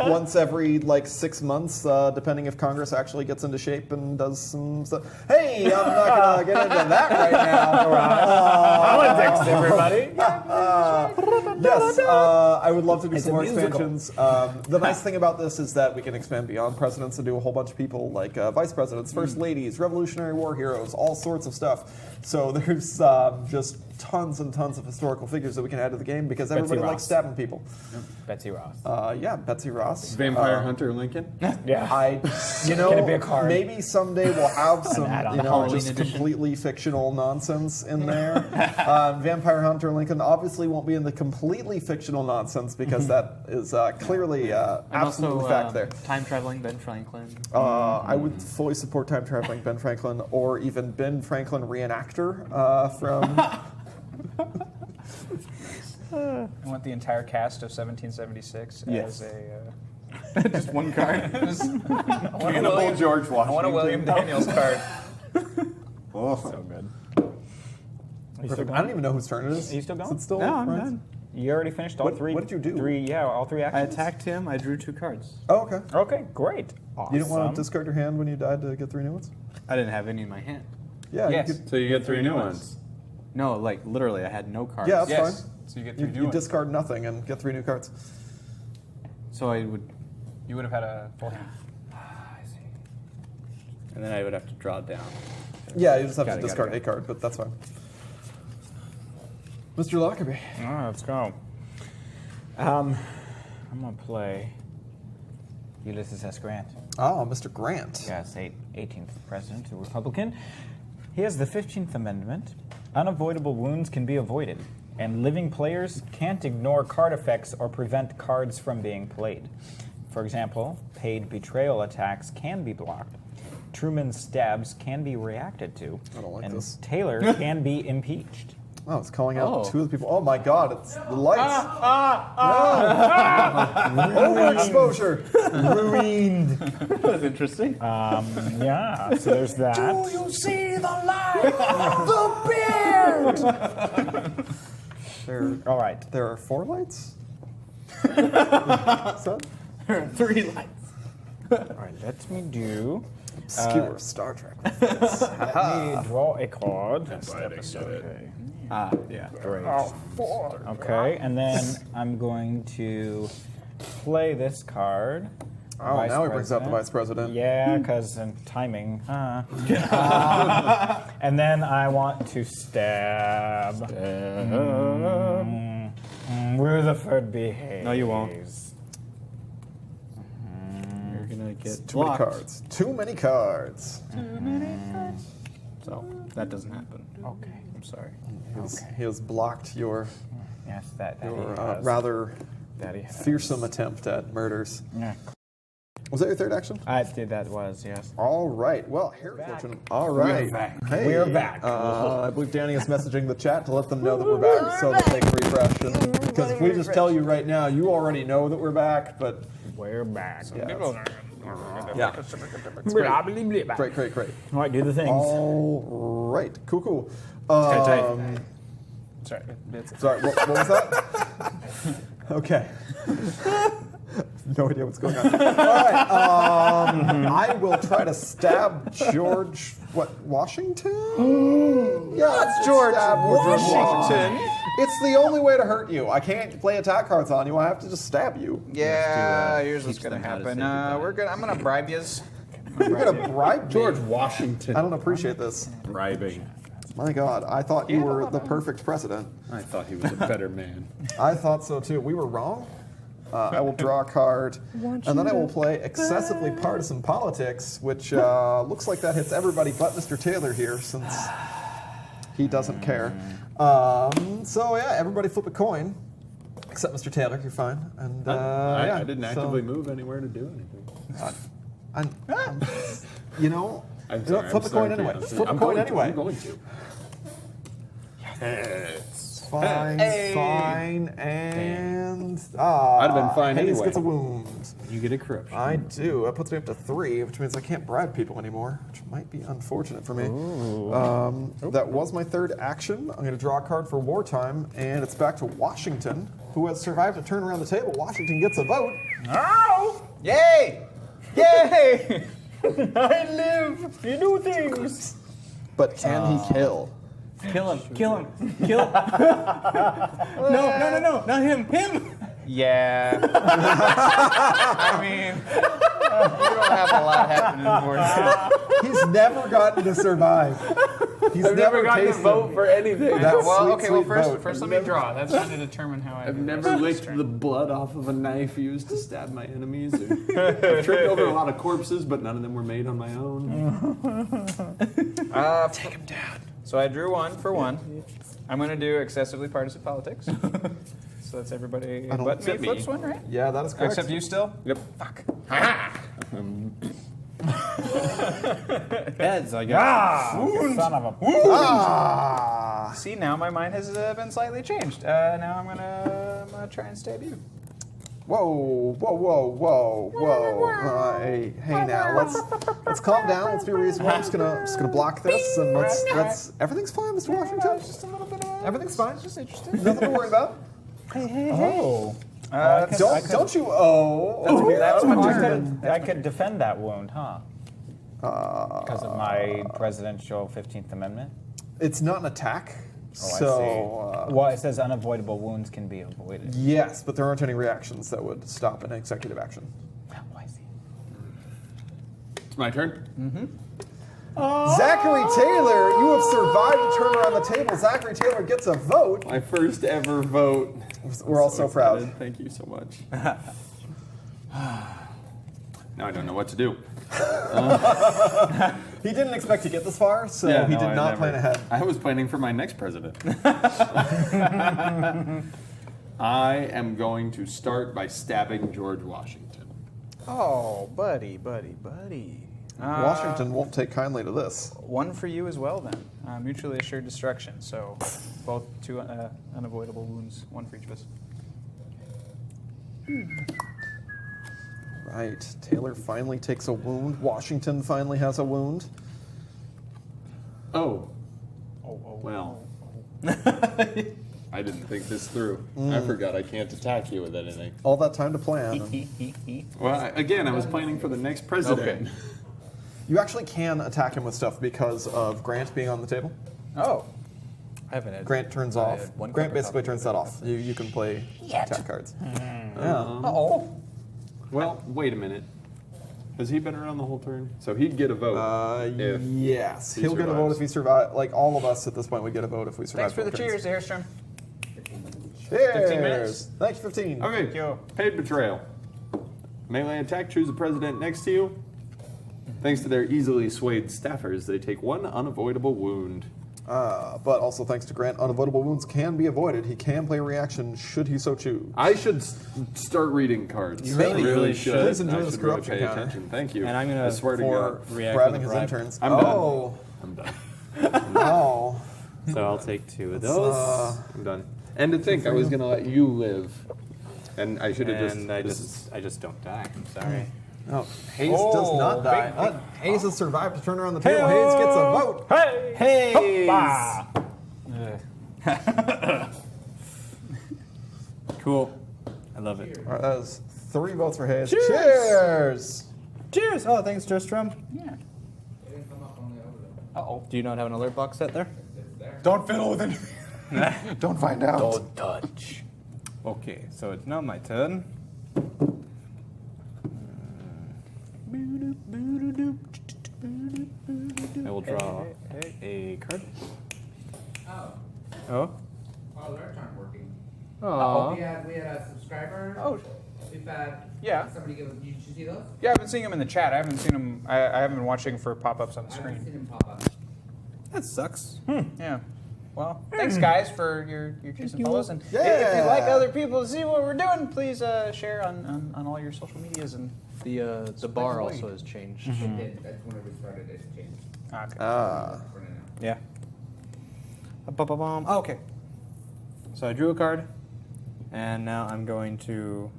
once every like 6 months, depending if Congress actually gets into shape and does some stuff. Hey, I'm not gonna get into that right now. Politics, everybody. Yes, I would love to do some more expansions. The nice thing about this is that we can expand beyond presidents and do a whole bunch of people like vice presidents, first ladies, Revolutionary War heroes, all sorts of stuff. So there's just tons and tons of historical figures that we can add to the game because everybody likes stabbing people. Betsy Ross. Yeah, Betsy Ross. Vampire Hunter Lincoln? Yeah. Can it be a card? Maybe someday we'll have some, Halloween just edition. completely fictional nonsense in there. Vampire Hunter Lincoln obviously won't be in the completely fictional nonsense because that is clearly And absolutely also, fact there. time traveling Ben Franklin. I would fully support time traveling Ben Franklin or even Ben Franklin reenactor from. I want the entire cast of 1776 Yes. as a... Just one card. Cannibal George Washington. I want a William Daniels card. So good. Perfect. I don't even know whose turn it is. Are you still going? Is it still No, I'm Ryan's? done. You already finished all What- three. what did you do? All three I actions. attacked him. I drew 2 cards. Oh, okay. Okay, great. Awesome. You didn't want to discard your hand when you died to get 3 new ones? I didn't have any in my hand. Yeah, Yes. you could. So you get 3 new ones. No, like literally, I had no cards. Yeah, that's Yes. fine. So you get You, 3 new you ones. discard nothing and get 3 new cards. So I would, You would have had a full hand. and then I would have to draw down. Yeah, you just have Got to it, discard got a card, but that's fine. Mr. Lockerbie. All right, let's go. I'm gonna play Ulysses S. Grant. Oh, Mr. Grant. Yes, 18th president, a Republican. He has the 15th Amendment. Unavoidable wounds can be avoided, and living players can't ignore card effects or prevent cards from being played. For example, paid betrayal attacks can be blocked. Truman's stabs can be reacted to. I don't like and this. Taylor can be impeached. Oh, it's calling out Oh. 2 of the people. Oh my God, it's the lights. Overexposure. Ruined. That was interesting. Yeah, so there's that. you see the light? The beard. All right. There are 4 lights? Is that 3 lights. All right, let me do. obscure Star Trek? Let me draw a card. Yeah. Great. Okay, and then I'm going to play this card. Oh, Vice now he brings out the President. Vice President. Yeah, because timing. And then I want to stab. Rutherford behaves. No, you won't. You're gonna get Too many blocked. cards. Too many cards. So that doesn't happen. Okay. I'm sorry. He has blocked your, Yes, that he your has. rather That he has. fearsome attempt at murders. Yeah. Was that your 3rd action? I did. That was yes. All right. Well, Harry Fortune. All right. Hey. We're back. I believe Danny is messaging the chat to let them know that we're back so that they can refresh. Because if we just tell you right now, you already know that we're back, but We're back. yeah. Yeah. Great. All right, do the things. All right. Cool. Sorry. Sorry, what was that? Okay. No idea what's going on. All right. I will try to stab George, Washington? Yeah, it's George Washington. It's the only way to hurt you. I can't play attack cards on you. I have to just stab you. Yeah, here's what's teach gonna them how to happen. say goodbye. We're good. I'm gonna bribe yous. You're going to bribe me? George Washington. I don't appreciate this. Bribing. My God, I thought you were the perfect president. I thought he was a better man. I thought so too. We were wrong. I will draw a card, and then I will play excessively partisan politics, which looks like that hits everybody but Mr. Taylor here, since he doesn't care. So yeah, everybody flip a coin, except Mr. Taylor. You're fine. And yeah, I didn't so- actively move anywhere to do anything. You know, I'm sorry, flip I'm a coin sorry, anyway. Keanu. Flip a I'm coin going to, anyway. I'm going to. Fine, fine, and I'd have been fine Hayes anyway. gets a wound. You get a corruption. I do. That puts me up to 3, which means I can't bribe people anymore, which might be unfortunate for me. That was my third action. I'm going to draw a card for wartime, and it's back to Washington, who has survived a turn around the table. Washington gets a vote. Ow! Yay! Yay! I live. You do things. But can he kill? Kill him. Kill him. Kill him. No. Not him. Him. Yeah. I mean, you don't have a lot happening for you. He's never gotten to survive. He's never gotten to tasted vote for anything. that Well, sweet, okay. Well, sweet vote. first let me draw. That's going to determine how I. I've do never this. licked the blood off of a knife used to stab my enemies. I've tripped over a lot of corpses, but none of them were made on my own. Take him down. So I drew 1 for 1. I'm going to do excessively partisan politics. So that's everybody I don't- but me except flips one, right? Yeah, that is correct. Except you still? Yep. Fuck. Heads, I guess. Son of a. Ah! See, now my mind has been slightly changed. Now I'm gonna try and stab you. Whoa! Hey now, let's calm down. Let's be reasonable. I'm just gonna block this, and let's. Everything's fine, Mr. Washington. Just a little bit of. Everything's fine. Just interesting. Nothing to worry about. Oh. Don't you? Oh, That's my I turn. could, I could defend that wound, huh? Because of my presidential 15th Amendment? it's not an attack. Oh, So well, it says unavoidable wounds can be avoided. yes, but there aren't any reactions that would stop an executive action. Oh, I see. It's my turn. Zachary Taylor, you have survived a turn around the table. Zachary Taylor gets a vote. My first ever vote. We're all so proud. excited. Thank you so much. Now I don't know what to do. He didn't expect to get this far, so he no, did I not never- plan ahead. I was planning for my next president. I am going to start by stabbing George Washington. Oh, buddy. Washington won't take kindly to this. 1 for you as well, then. Mutually assured destruction. So both 2 unavoidable wounds, 1 for each of us. Right. Taylor finally takes a wound. Washington finally has a wound. Oh. Well. I didn't think this through. I forgot I can't attack you with anything. All that time to plan. Well, again, I was planning for the next president. Okay. You actually can attack him with stuff because of Grant being on the table. Oh. I haven't had. Grant turns I off. had one Grant card basically off. turns that off. You can play attack cards. Yeah. Uh-oh. Well, wait a minute. Has he been around the whole turn? So he'd get a vote. if Yes. he He'll get a vote survives. if he survives. Like all of us at this point would get a vote if we survive. Thanks for the both turns. cheers, Airstrom. Cheers. 15 minutes. Thanks, 15. Okay. you. Paid betrayal. Melee attack. Choose the president next to you. Thanks to their easily swayed staffers, they take 1 unavoidable wound. But also thanks to Grant, unavoidable wounds can be avoided. He can play a reaction should he so choose. I should start reading cards. You really I really should. should. Please enjoy I this should really corruption pay counter. attention. Thank you. And I'm gonna I swear to For God. react grabbing with a his bribe. interns. I'm done. Oh, I'm done. no. So I'll take 2 of those. I'm done. And to think I was gonna let you live, and I should have just. And I just don't die. I'm sorry. No, Hayes does not die. Hayes has survived to turn around the table. Hayes gets a vote. Hey! Cool. I love it. All right, that is 3 votes for Hayes. Cheers! Cheers. Oh, thanks, Jerstrom. Yeah. Uh-oh. Do you not have an alert box set there? Don't fiddle with anything. Don't find out. Don't touch. Okay, so it's now my turn. I will draw a card. Oh. Oh. Our alerts aren't working. Oh. We had a subscriber. Oh. We've had somebody give us. Did you see those? Yeah, I've been seeing him in the chat. I haven't seen him. I haven't been watching for pop-ups on the I haven't screen. seen him pop up. That sucks. Yeah. Well, thanks guys for your keys and follows. And if Yeah. you'd like other people to see what we're doing, please share on all your social medias and. The bar also has changed. It did. That's when we started. It changed. Okay. For now. Yeah. Oh, okay. So I drew a card, and now I'm going to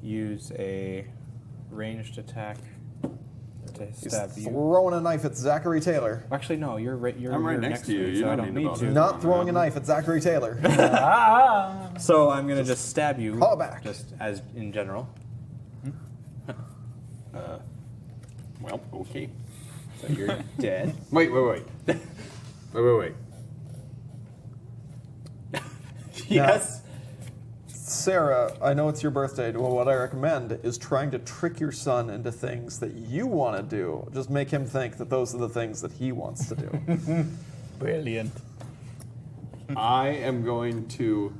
use a ranged attack to He's stab you. throwing a knife at Zachary Taylor. Actually, no, you're right. I'm right next to you. me, You so I don't don't need to need bother. to. Not throwing a knife at Zachary Taylor. So I'm gonna just stab you. Call back. Just as in general. Well, okay. So you're dead. Wait. Wait. Yes. Sarah, I know it's your birthday. Well, what I recommend is trying to trick your son into things that you want to do. Just make him think that those are the things that he wants to do. Brilliant. I am going to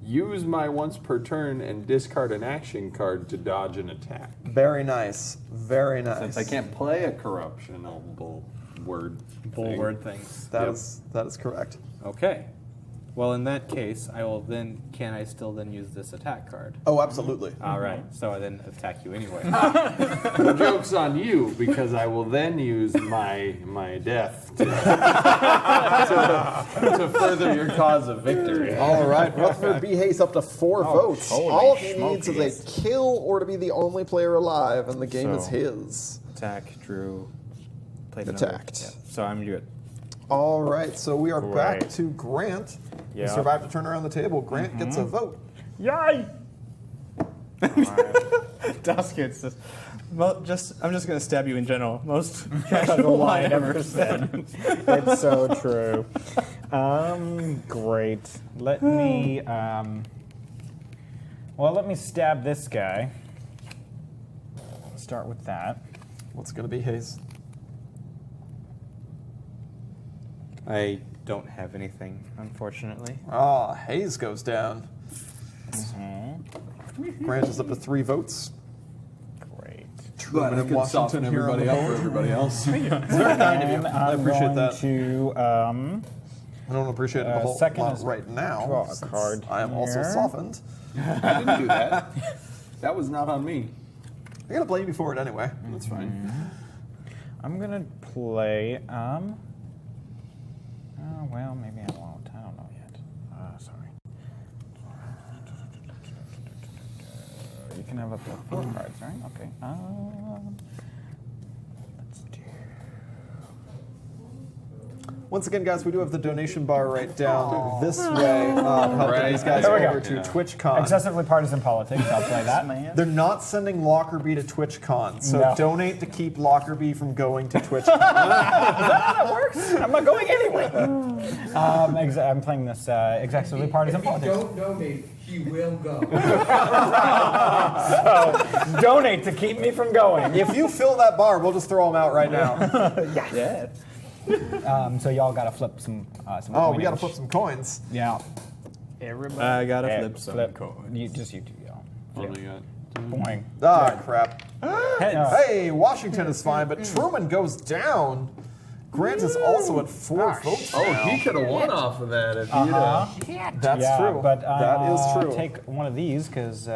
use my once per turn and discard an action card to dodge an attack. Very nice. Very nice. Since I can't play a corruptionable word. Bull thing. word things. That is correct. Okay. Well, in that case, I will then. Can I still then use this attack card? Oh, absolutely. All right. So I then attack you anyway. The joke's on you because I will then use my death to further your cause of victory. All right, Rutherford B. Hayes up to 4 votes. holy All he needs smokies. is a kill or to be the only player alive, and the game is So- his. Attack, drew, played Attacked. another. Yeah. So I'm good. All right, so we are back Great. to Grant. He Yeah. survived to turn around the table. Grant gets a vote. Yay! Das gets this. I'm just gonna stab you in general. Most casual line ever said. It's so true. Great. Let me, let me stab this guy. Start with that. What's going to be Hayes? I don't have anything, unfortunately. Ah, Hayes goes down. Grant is up to 3 votes. Great. Truman and Washington here on the board. everybody else. Very kind of you. And I I'm appreciate going that. to, I don't appreciate it a whole second lot is right now. draw a since card I am also here. softened. I didn't do that. That was not on me. I'm going to blame you for it anyway. That's fine. I'm going to play, maybe I won't. I don't know yet. Sorry. You can have up to 4 cards, right? Okay. Let's do. Once again, guys, we do have the donation bar right down this way. Help get these guys There we go. over to TwitchCon. Excessively partisan politics. I'll play that. They're not sending Lockerbie to TwitchCon, so No. donate to keep Lockerbie from going to TwitchCon. That works. I'm not going anyway. I'm playing this excessively partisan If you politics. don't donate, he will go. So donate to keep me from going. If you fill that bar, we'll just throw them out right now. Yeah. So y'all gotta flip some. Oh, we got to flip some coins. Yeah. Everybody. I gotta flip some Just you two, y'all. Only got Boing. Ah, crap. Heads. Hey, Washington is fine, but Truman goes down. Grant is also at 4 votes. Oh, now. he could have won off of that if he'd That's Yeah, true. but that is true. take one of these because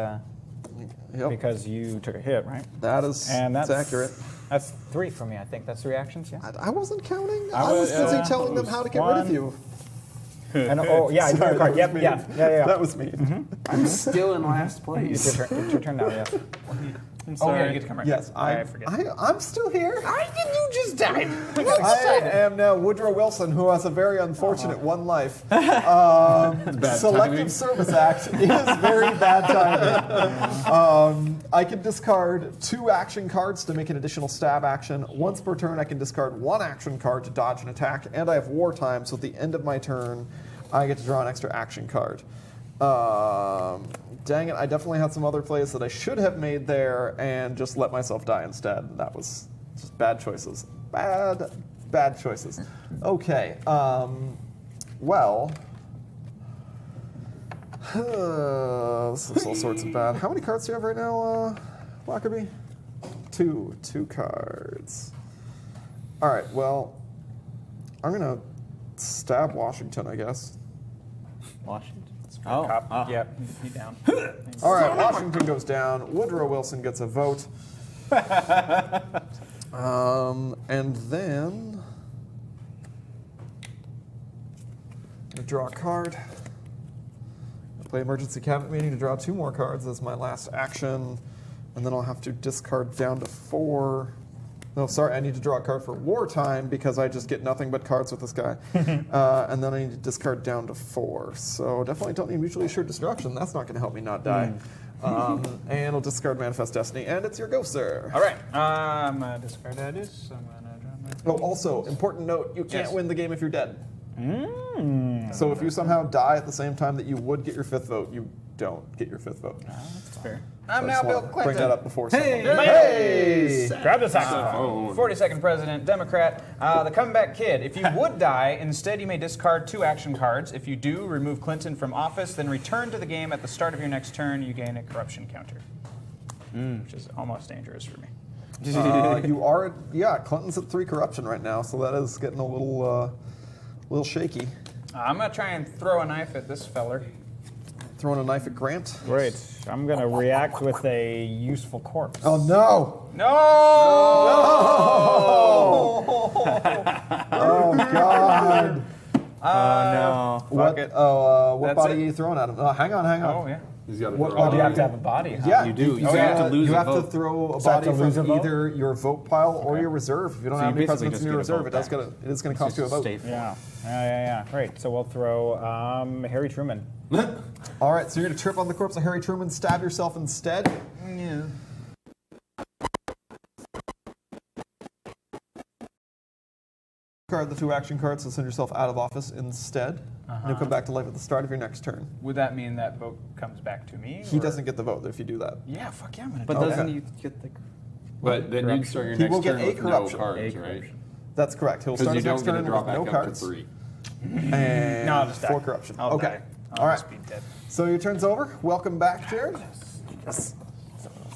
you took a hit, right? That is And that's accurate. That's 3 for me, I think. That's 3 actions, yeah. I wasn't counting. I I was was, busy telling them how to get rid of 1. you. And I drew a card. Yep, yeah. That was me. I'm still in last place. It's your turn now, yes. I'm Oh, yeah, sorry. you get to come right. Yes, I forget. I'm still here. You just died. I am now Woodrow Wilson, who has a very unfortunate one life. Selective Service Act is very bad timing. I can discard 2 action cards to make an additional stab action. Once per turn, I can discard 1 action card to dodge an attack, and I have wartime, so at the end of my turn, I get to draw an extra action card. Dang it, I definitely had some other plays that I should have made there and just let myself die instead. That was just bad choices. Bad choices. Okay, well, this is all sorts of bad. How many cards do you have right now, Lockerbie? 2 cards. All right, well, I'm going to stab Washington, I guess. Washington. Oh, Yeah, he's down. All right, Washington goes down. Woodrow Wilson gets a vote. And then I draw a card. I play emergency cabinet meeting to draw 2 more cards as my last action, and then I'll have to discard down to 4. No, sorry, I need to draw a card for wartime because I just get nothing but cards with this guy. And then I need to discard down to 4. So definitely don't need mutually assured destruction. That's not going to help me not die. And I'll discard Manifest Destiny, and it's your go, sir. All right. I'm gonna discard that. I'm gonna draw my. Oh, also, important note, you can't win the game if you're dead. So if you somehow die at the same time that you would get your 5th vote, you don't get your 5th vote. That's fair. I'm now Bill Clinton. Bring that up before someone. Grab the saxophone. 42nd President, Democrat. The Comeback Kid. If you would die, instead you may discard 2 action cards. If you do, remove Clinton from office, then return to the game at the start of your next turn. You gain a corruption counter, which is almost dangerous for me. You are, yeah, Clinton's at 3 corruption right now, so that is getting a little shaky. I'm gonna try and throw a knife at this feller. Throwing a knife at Grant. Great. I'm going to react with a useful corpse. Oh, no! No! Oh, God. No. What, it. what That's body it. are you throwing at him? Hang on. Oh yeah. He's got to What throw body it. You have to have a body, huh? Yeah, You do. You Oh, have to lose You a have to vote. throw a So I have body to lose a from vote? either your vote pile or your reserve. If you don't So have you any basically presidents in just your get a reserve, vote it is going to cost you a vote. Stay for Yeah. Great. So we'll throw Harry Truman. All right, so you're going to trip on the corpse of Harry Truman, stab yourself instead. Yeah. Discard the 2 action cards to send yourself out of office instead. And you'll come back to life at the start of your next turn. Would that mean that vote comes back to me? He or- doesn't get the vote if you do that. Yeah, fuck yeah, I'm gonna But do doesn't Okay. you get the? But then you start your He next will get turn a with no corruption. cards, right? That's correct. He'll Because start you his don't next get to turn draw with back no up to cards. 3. And No, I'll just die. 4 corruption. I'll Okay. die. All right. just be dead. So your turn's over. Welcome back, Jared.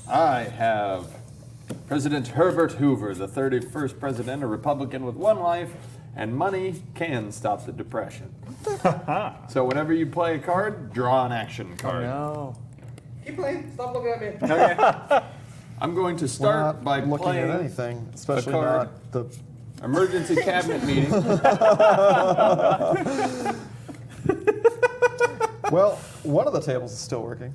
I have President Herbert Hoover, the 31st president, a Republican with 1 life, and money can stop the Depression. So whenever you play a card, draw an action card. No. Keep playing. Stop looking at me. I'm going to We're start not by looking playing at anything, especially card. not the. emergency cabinet meeting. Well, one of the tables is still working.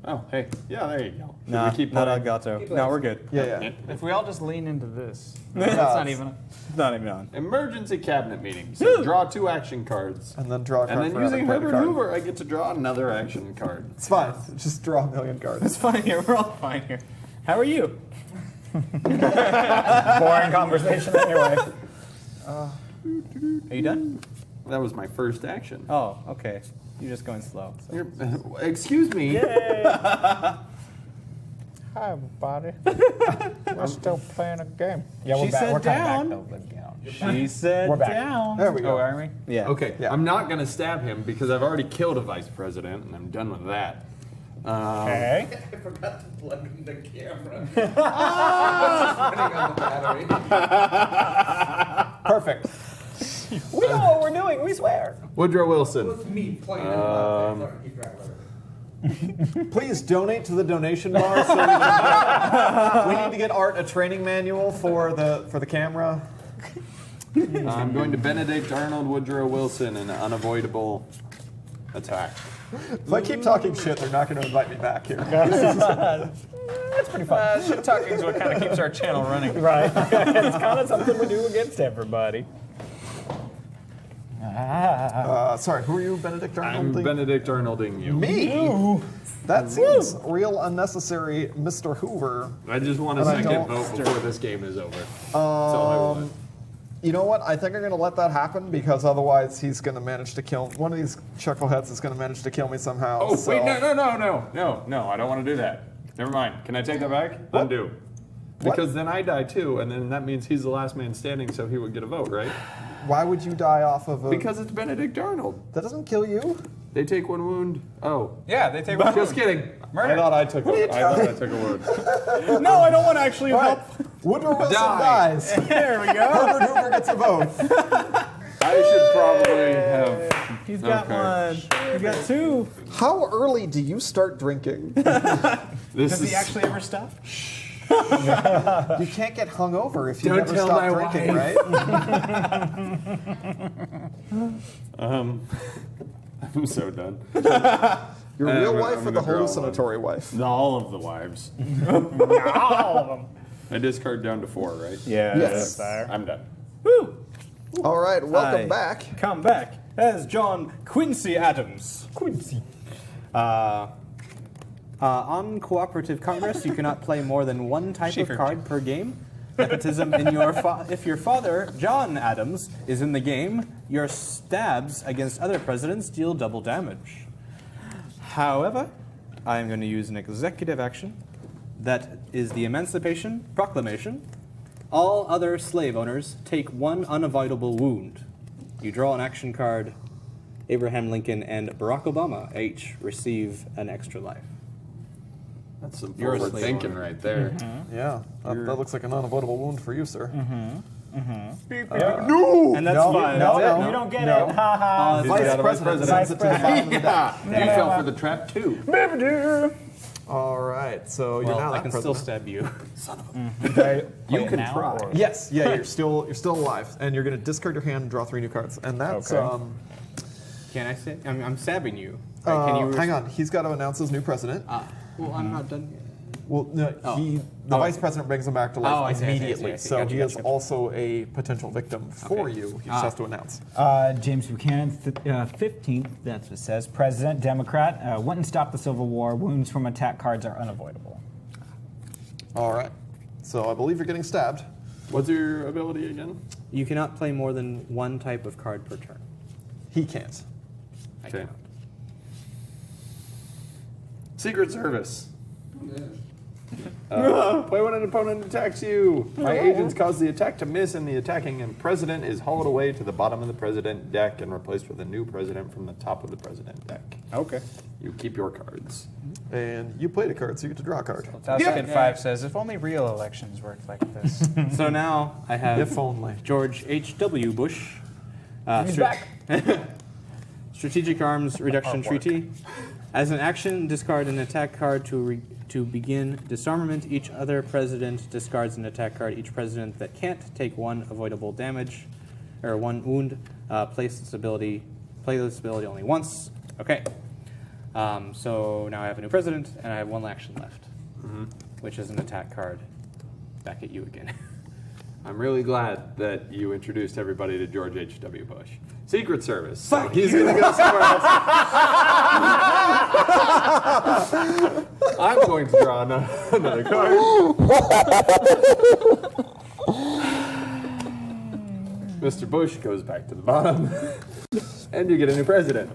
Oh, hey, yeah, there you go. Should Nah, we keep not playing? Elgato. No, we're good. Yeah. If we all just lean into this, Yeah, that's not even. Not even on. Emergency cabinet meeting. So draw 2 action cards. And then draw a card And then for every using player Herbert card. Hoover, I get to draw another action card. It's fine. Just draw a million cards. It's fine here. We're all fine here. How are you? Boring conversation anyway. Are you done? That was my first action. Oh, okay. You're just going slow. So. Excuse me. Hi, everybody. We're still playing a game. Yeah, we're She back. said We're kind down. of back, though. But, you know. She said We're back. down. There we Oh, go. are we? Yeah. Okay, Yeah. I'm not going to stab him because I've already killed a vice president and I'm done with that. Okay. I forgot to plug in the camera. Running on the battery. Perfect. We know what we're doing. We swear. Woodrow It Wilson. was me playing in the left. Sorry, keep track of it. Please donate to the donation bar. So we need to get Art a training manual for the camera. I'm going to Benedict Arnold Woodrow Wilson in an unavoidable attack. If I keep talking shit, they're not going to invite me back here. That's pretty fun. Shit talking is what kind of keeps our channel running. Right. It's kind of something we do against everybody. Sorry, who are you, Benedict Arnold? I'm Benedict Arnolding you. Me? That seems real unnecessary, Mr. Hoover. I just want a And I second don't- vote before this game is over. That's all I want. You know what? I think I'm going to let that happen because otherwise he's going to manage to kill. One of these chuckleheads is going to manage to kill me somehow. Oh, so- wait, no, I don't want to do that. Never mind. Can I take that back? Undo. Because then I die too, and then that means he's the last man standing, so he would get a vote, right? Why would you die off of a... Because it's Benedict Arnold. That doesn't kill you. They take 1 wound. Oh. Yeah, they take one. Just kidding. Murder. I thought I took a wound. No, I don't want to actually help. Woodrow Wilson dies. There we go. Herbert Hoover gets a vote. I should probably have. He's got Okay. one. He's got two. How early do you start drinking? This Does is. he actually ever stop? You can't get hungover if you Don't never tell stop my drinking, wife. right? I'm so done. Your I'm real gonna- wife I'm or the gonna draw hallucinatory wife? All of the wives. All of them. I discard down to 4, right? Yeah. Yes. There. I'm done. Woo! All right, welcome Hi. back. Come back as John Quincy Adams. Quincy. On Cooperative Congress, you cannot play more than one type of card per game. Nepotism in your if your father, John Adams, is in the game, your stabs against other presidents deal double damage. However, I am going to use an executive action that is the Emancipation Proclamation. All other slave owners take one unavoidable wound. You draw an action card. Abraham Lincoln and Barack Obama each receive an extra life. That's some You're a forward slave thinking owner. right there. Yeah, that looks like an unavoidable wound for you, sir. And that's No, fine. no, That's it. no. You don't get No. it. Ha ha. He's Vice got a vice President president. sends it to the bottom of the deck. You fell for the trap too. All right, so you're Well, now I that can still president. stab you. You can try. Yes, yeah, you're still alive, and you're going to discard your hand and draw 3 new cards, and that's Okay. Can I say? I'm stabbing you. Right, can you hang on. He's got to announce his new president. Well, I'm not done yet. Well, no, the vice president brings him back to Oh, life I see, I see, I see, immediately, I see. so Gotcha, he is gotcha. also a potential victim for Okay. you. He just has to announce. James Buchanan, 15th, that's what it says. President, Democrat, wouldn't stop the Civil War. Wounds from attack cards are unavoidable. All right, so I believe you're getting stabbed. What's your ability again? You cannot play more than one type of card per turn. He can't. I Okay. cannot. Secret Service. Play when an opponent attacks you. My agents cause the attack to miss, and the attacking president is hauled away to the bottom of the president deck and replaced with a new president from the top of the president deck. Okay. You keep your cards. And you played a card, so you get to draw a card. Second 5 says, if only real elections worked like this. So now I have If only. George H.W. Bush. He's stra- back. Strategic Arms Reduction Treaty. As an action, discard an attack card to begin disarmament. Each other president discards an attack card. Each president that can't take one avoidable damage or one wound, play this ability only once. Okay. So now I have a new president, and I have one action left, which is an attack card. Back at you again. I'm really glad that you introduced everybody to George H.W. Bush. Secret Service. So he's going to go somewhere else. I'm going to draw another card. Mr. Bush goes back to the bottom. And you get a new president.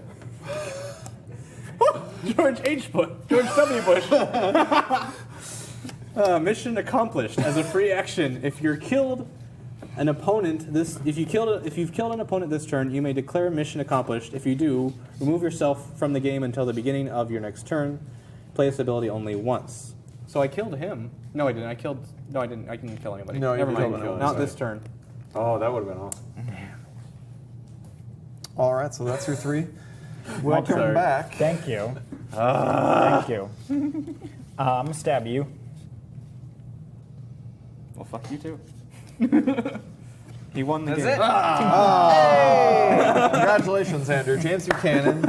George H. Bush. George W. Bush. Mission accomplished. As a free action, if you've killed an opponent if you've killed an opponent this turn, you may declare mission accomplished. If you do, remove yourself from the game until the beginning of your next turn. Play this ability only once. So I killed him. No, I didn't. No, I didn't. I didn't kill anybody. No, you Never didn't mind. kill Not anybody. this turn. Oh, that would have been awesome. All right, so that's your 3. Welcome Sorry. back. Thank you. Thank you. I'm going to stab you. Well, fuck you too. He won the game. it? Congratulations, Andrew. James Buchanan,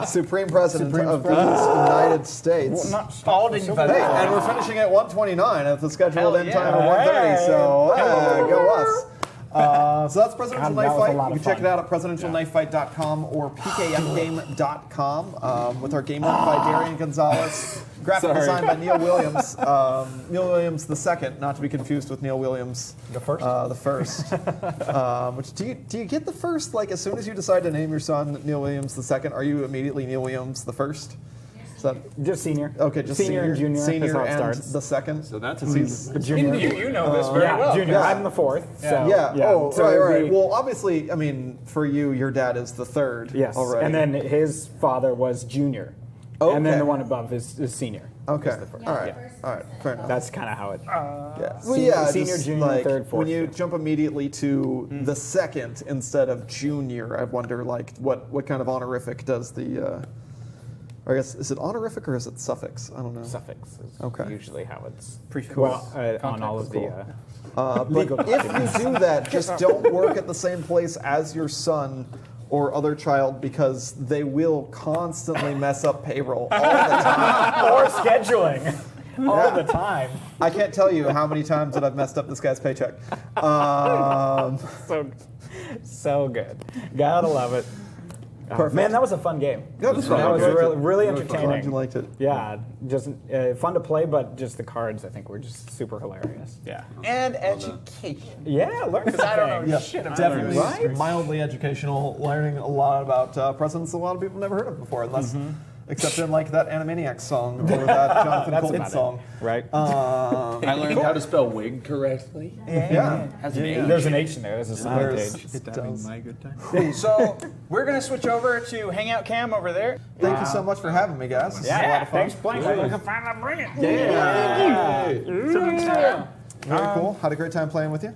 Supreme President of the United States. Spalding Hey, and we're finishing at 1:29 at the scheduled end time of 1:30. So go us. So that's Presidential God, Knife that was a Fight. lot You of can check fun. it out at presidentialknifefight.com or pkfgame.com with our game art by Darian Gonzalez. Graphic design by Neil Williams. Neil Williams II, not to be confused with Neil Williams The first? the first. Which do you get the first? Like as soon as you decide to name your son Neil Williams II, are you immediately Neil Williams the first? Is that Just senior. okay? Just senior and junior. senior That's how it and starts. the second. So that's a He's- Junior. You know this very yeah, well. junior. Yeah. I'm the 4th. So, Yeah. Oh, so right, it'd right. be- Well, obviously, I mean, for you, your dad is the 3rd. yes. Already. And then his father was junior. And then Okay. the one above is senior. Okay. the first. All right. Yeah. All right. Fair enough. That's kind of how it. Yeah. Senior, just junior, like, third, fourth. when you jump immediately to the second instead of junior, I wonder like what kind of honorific does the or I guess is it honorific or is it suffix? I don't know. Suffix is Okay. usually how it's Prefix. well, on all of the. But legal if you do that, just don't work at the same place as your son or other child because they will constantly mess up payroll all the time. or scheduling all the time. I can't tell you how many times that I've messed up this guy's paycheck. So good. Gotta love it. Perfect. Man, that was a fun game. Yeah, this That was fun. really Glad entertaining. you liked it. Yeah, just fun to play, but just the cards I think were just super hilarious. Yeah. And education. Yeah, learn something. I don't know Yeah, shit about definitely Right? mildly educational, learning a lot about presidents a lot of people never heard of before, unless except in like that Animaniacs song or that Jonathan That's Colton about it. song. Right? I learned how to spell wig correctly. Yeah. There's an H in there. There's a silent There's- H. it does. good time. So we're gonna switch over to Hangout Cam over there. Thank you so much for having me, guys. This is a lot Yeah, of fun. thanks for playing. I can finally bring it. Very cool. Had a great time playing with you.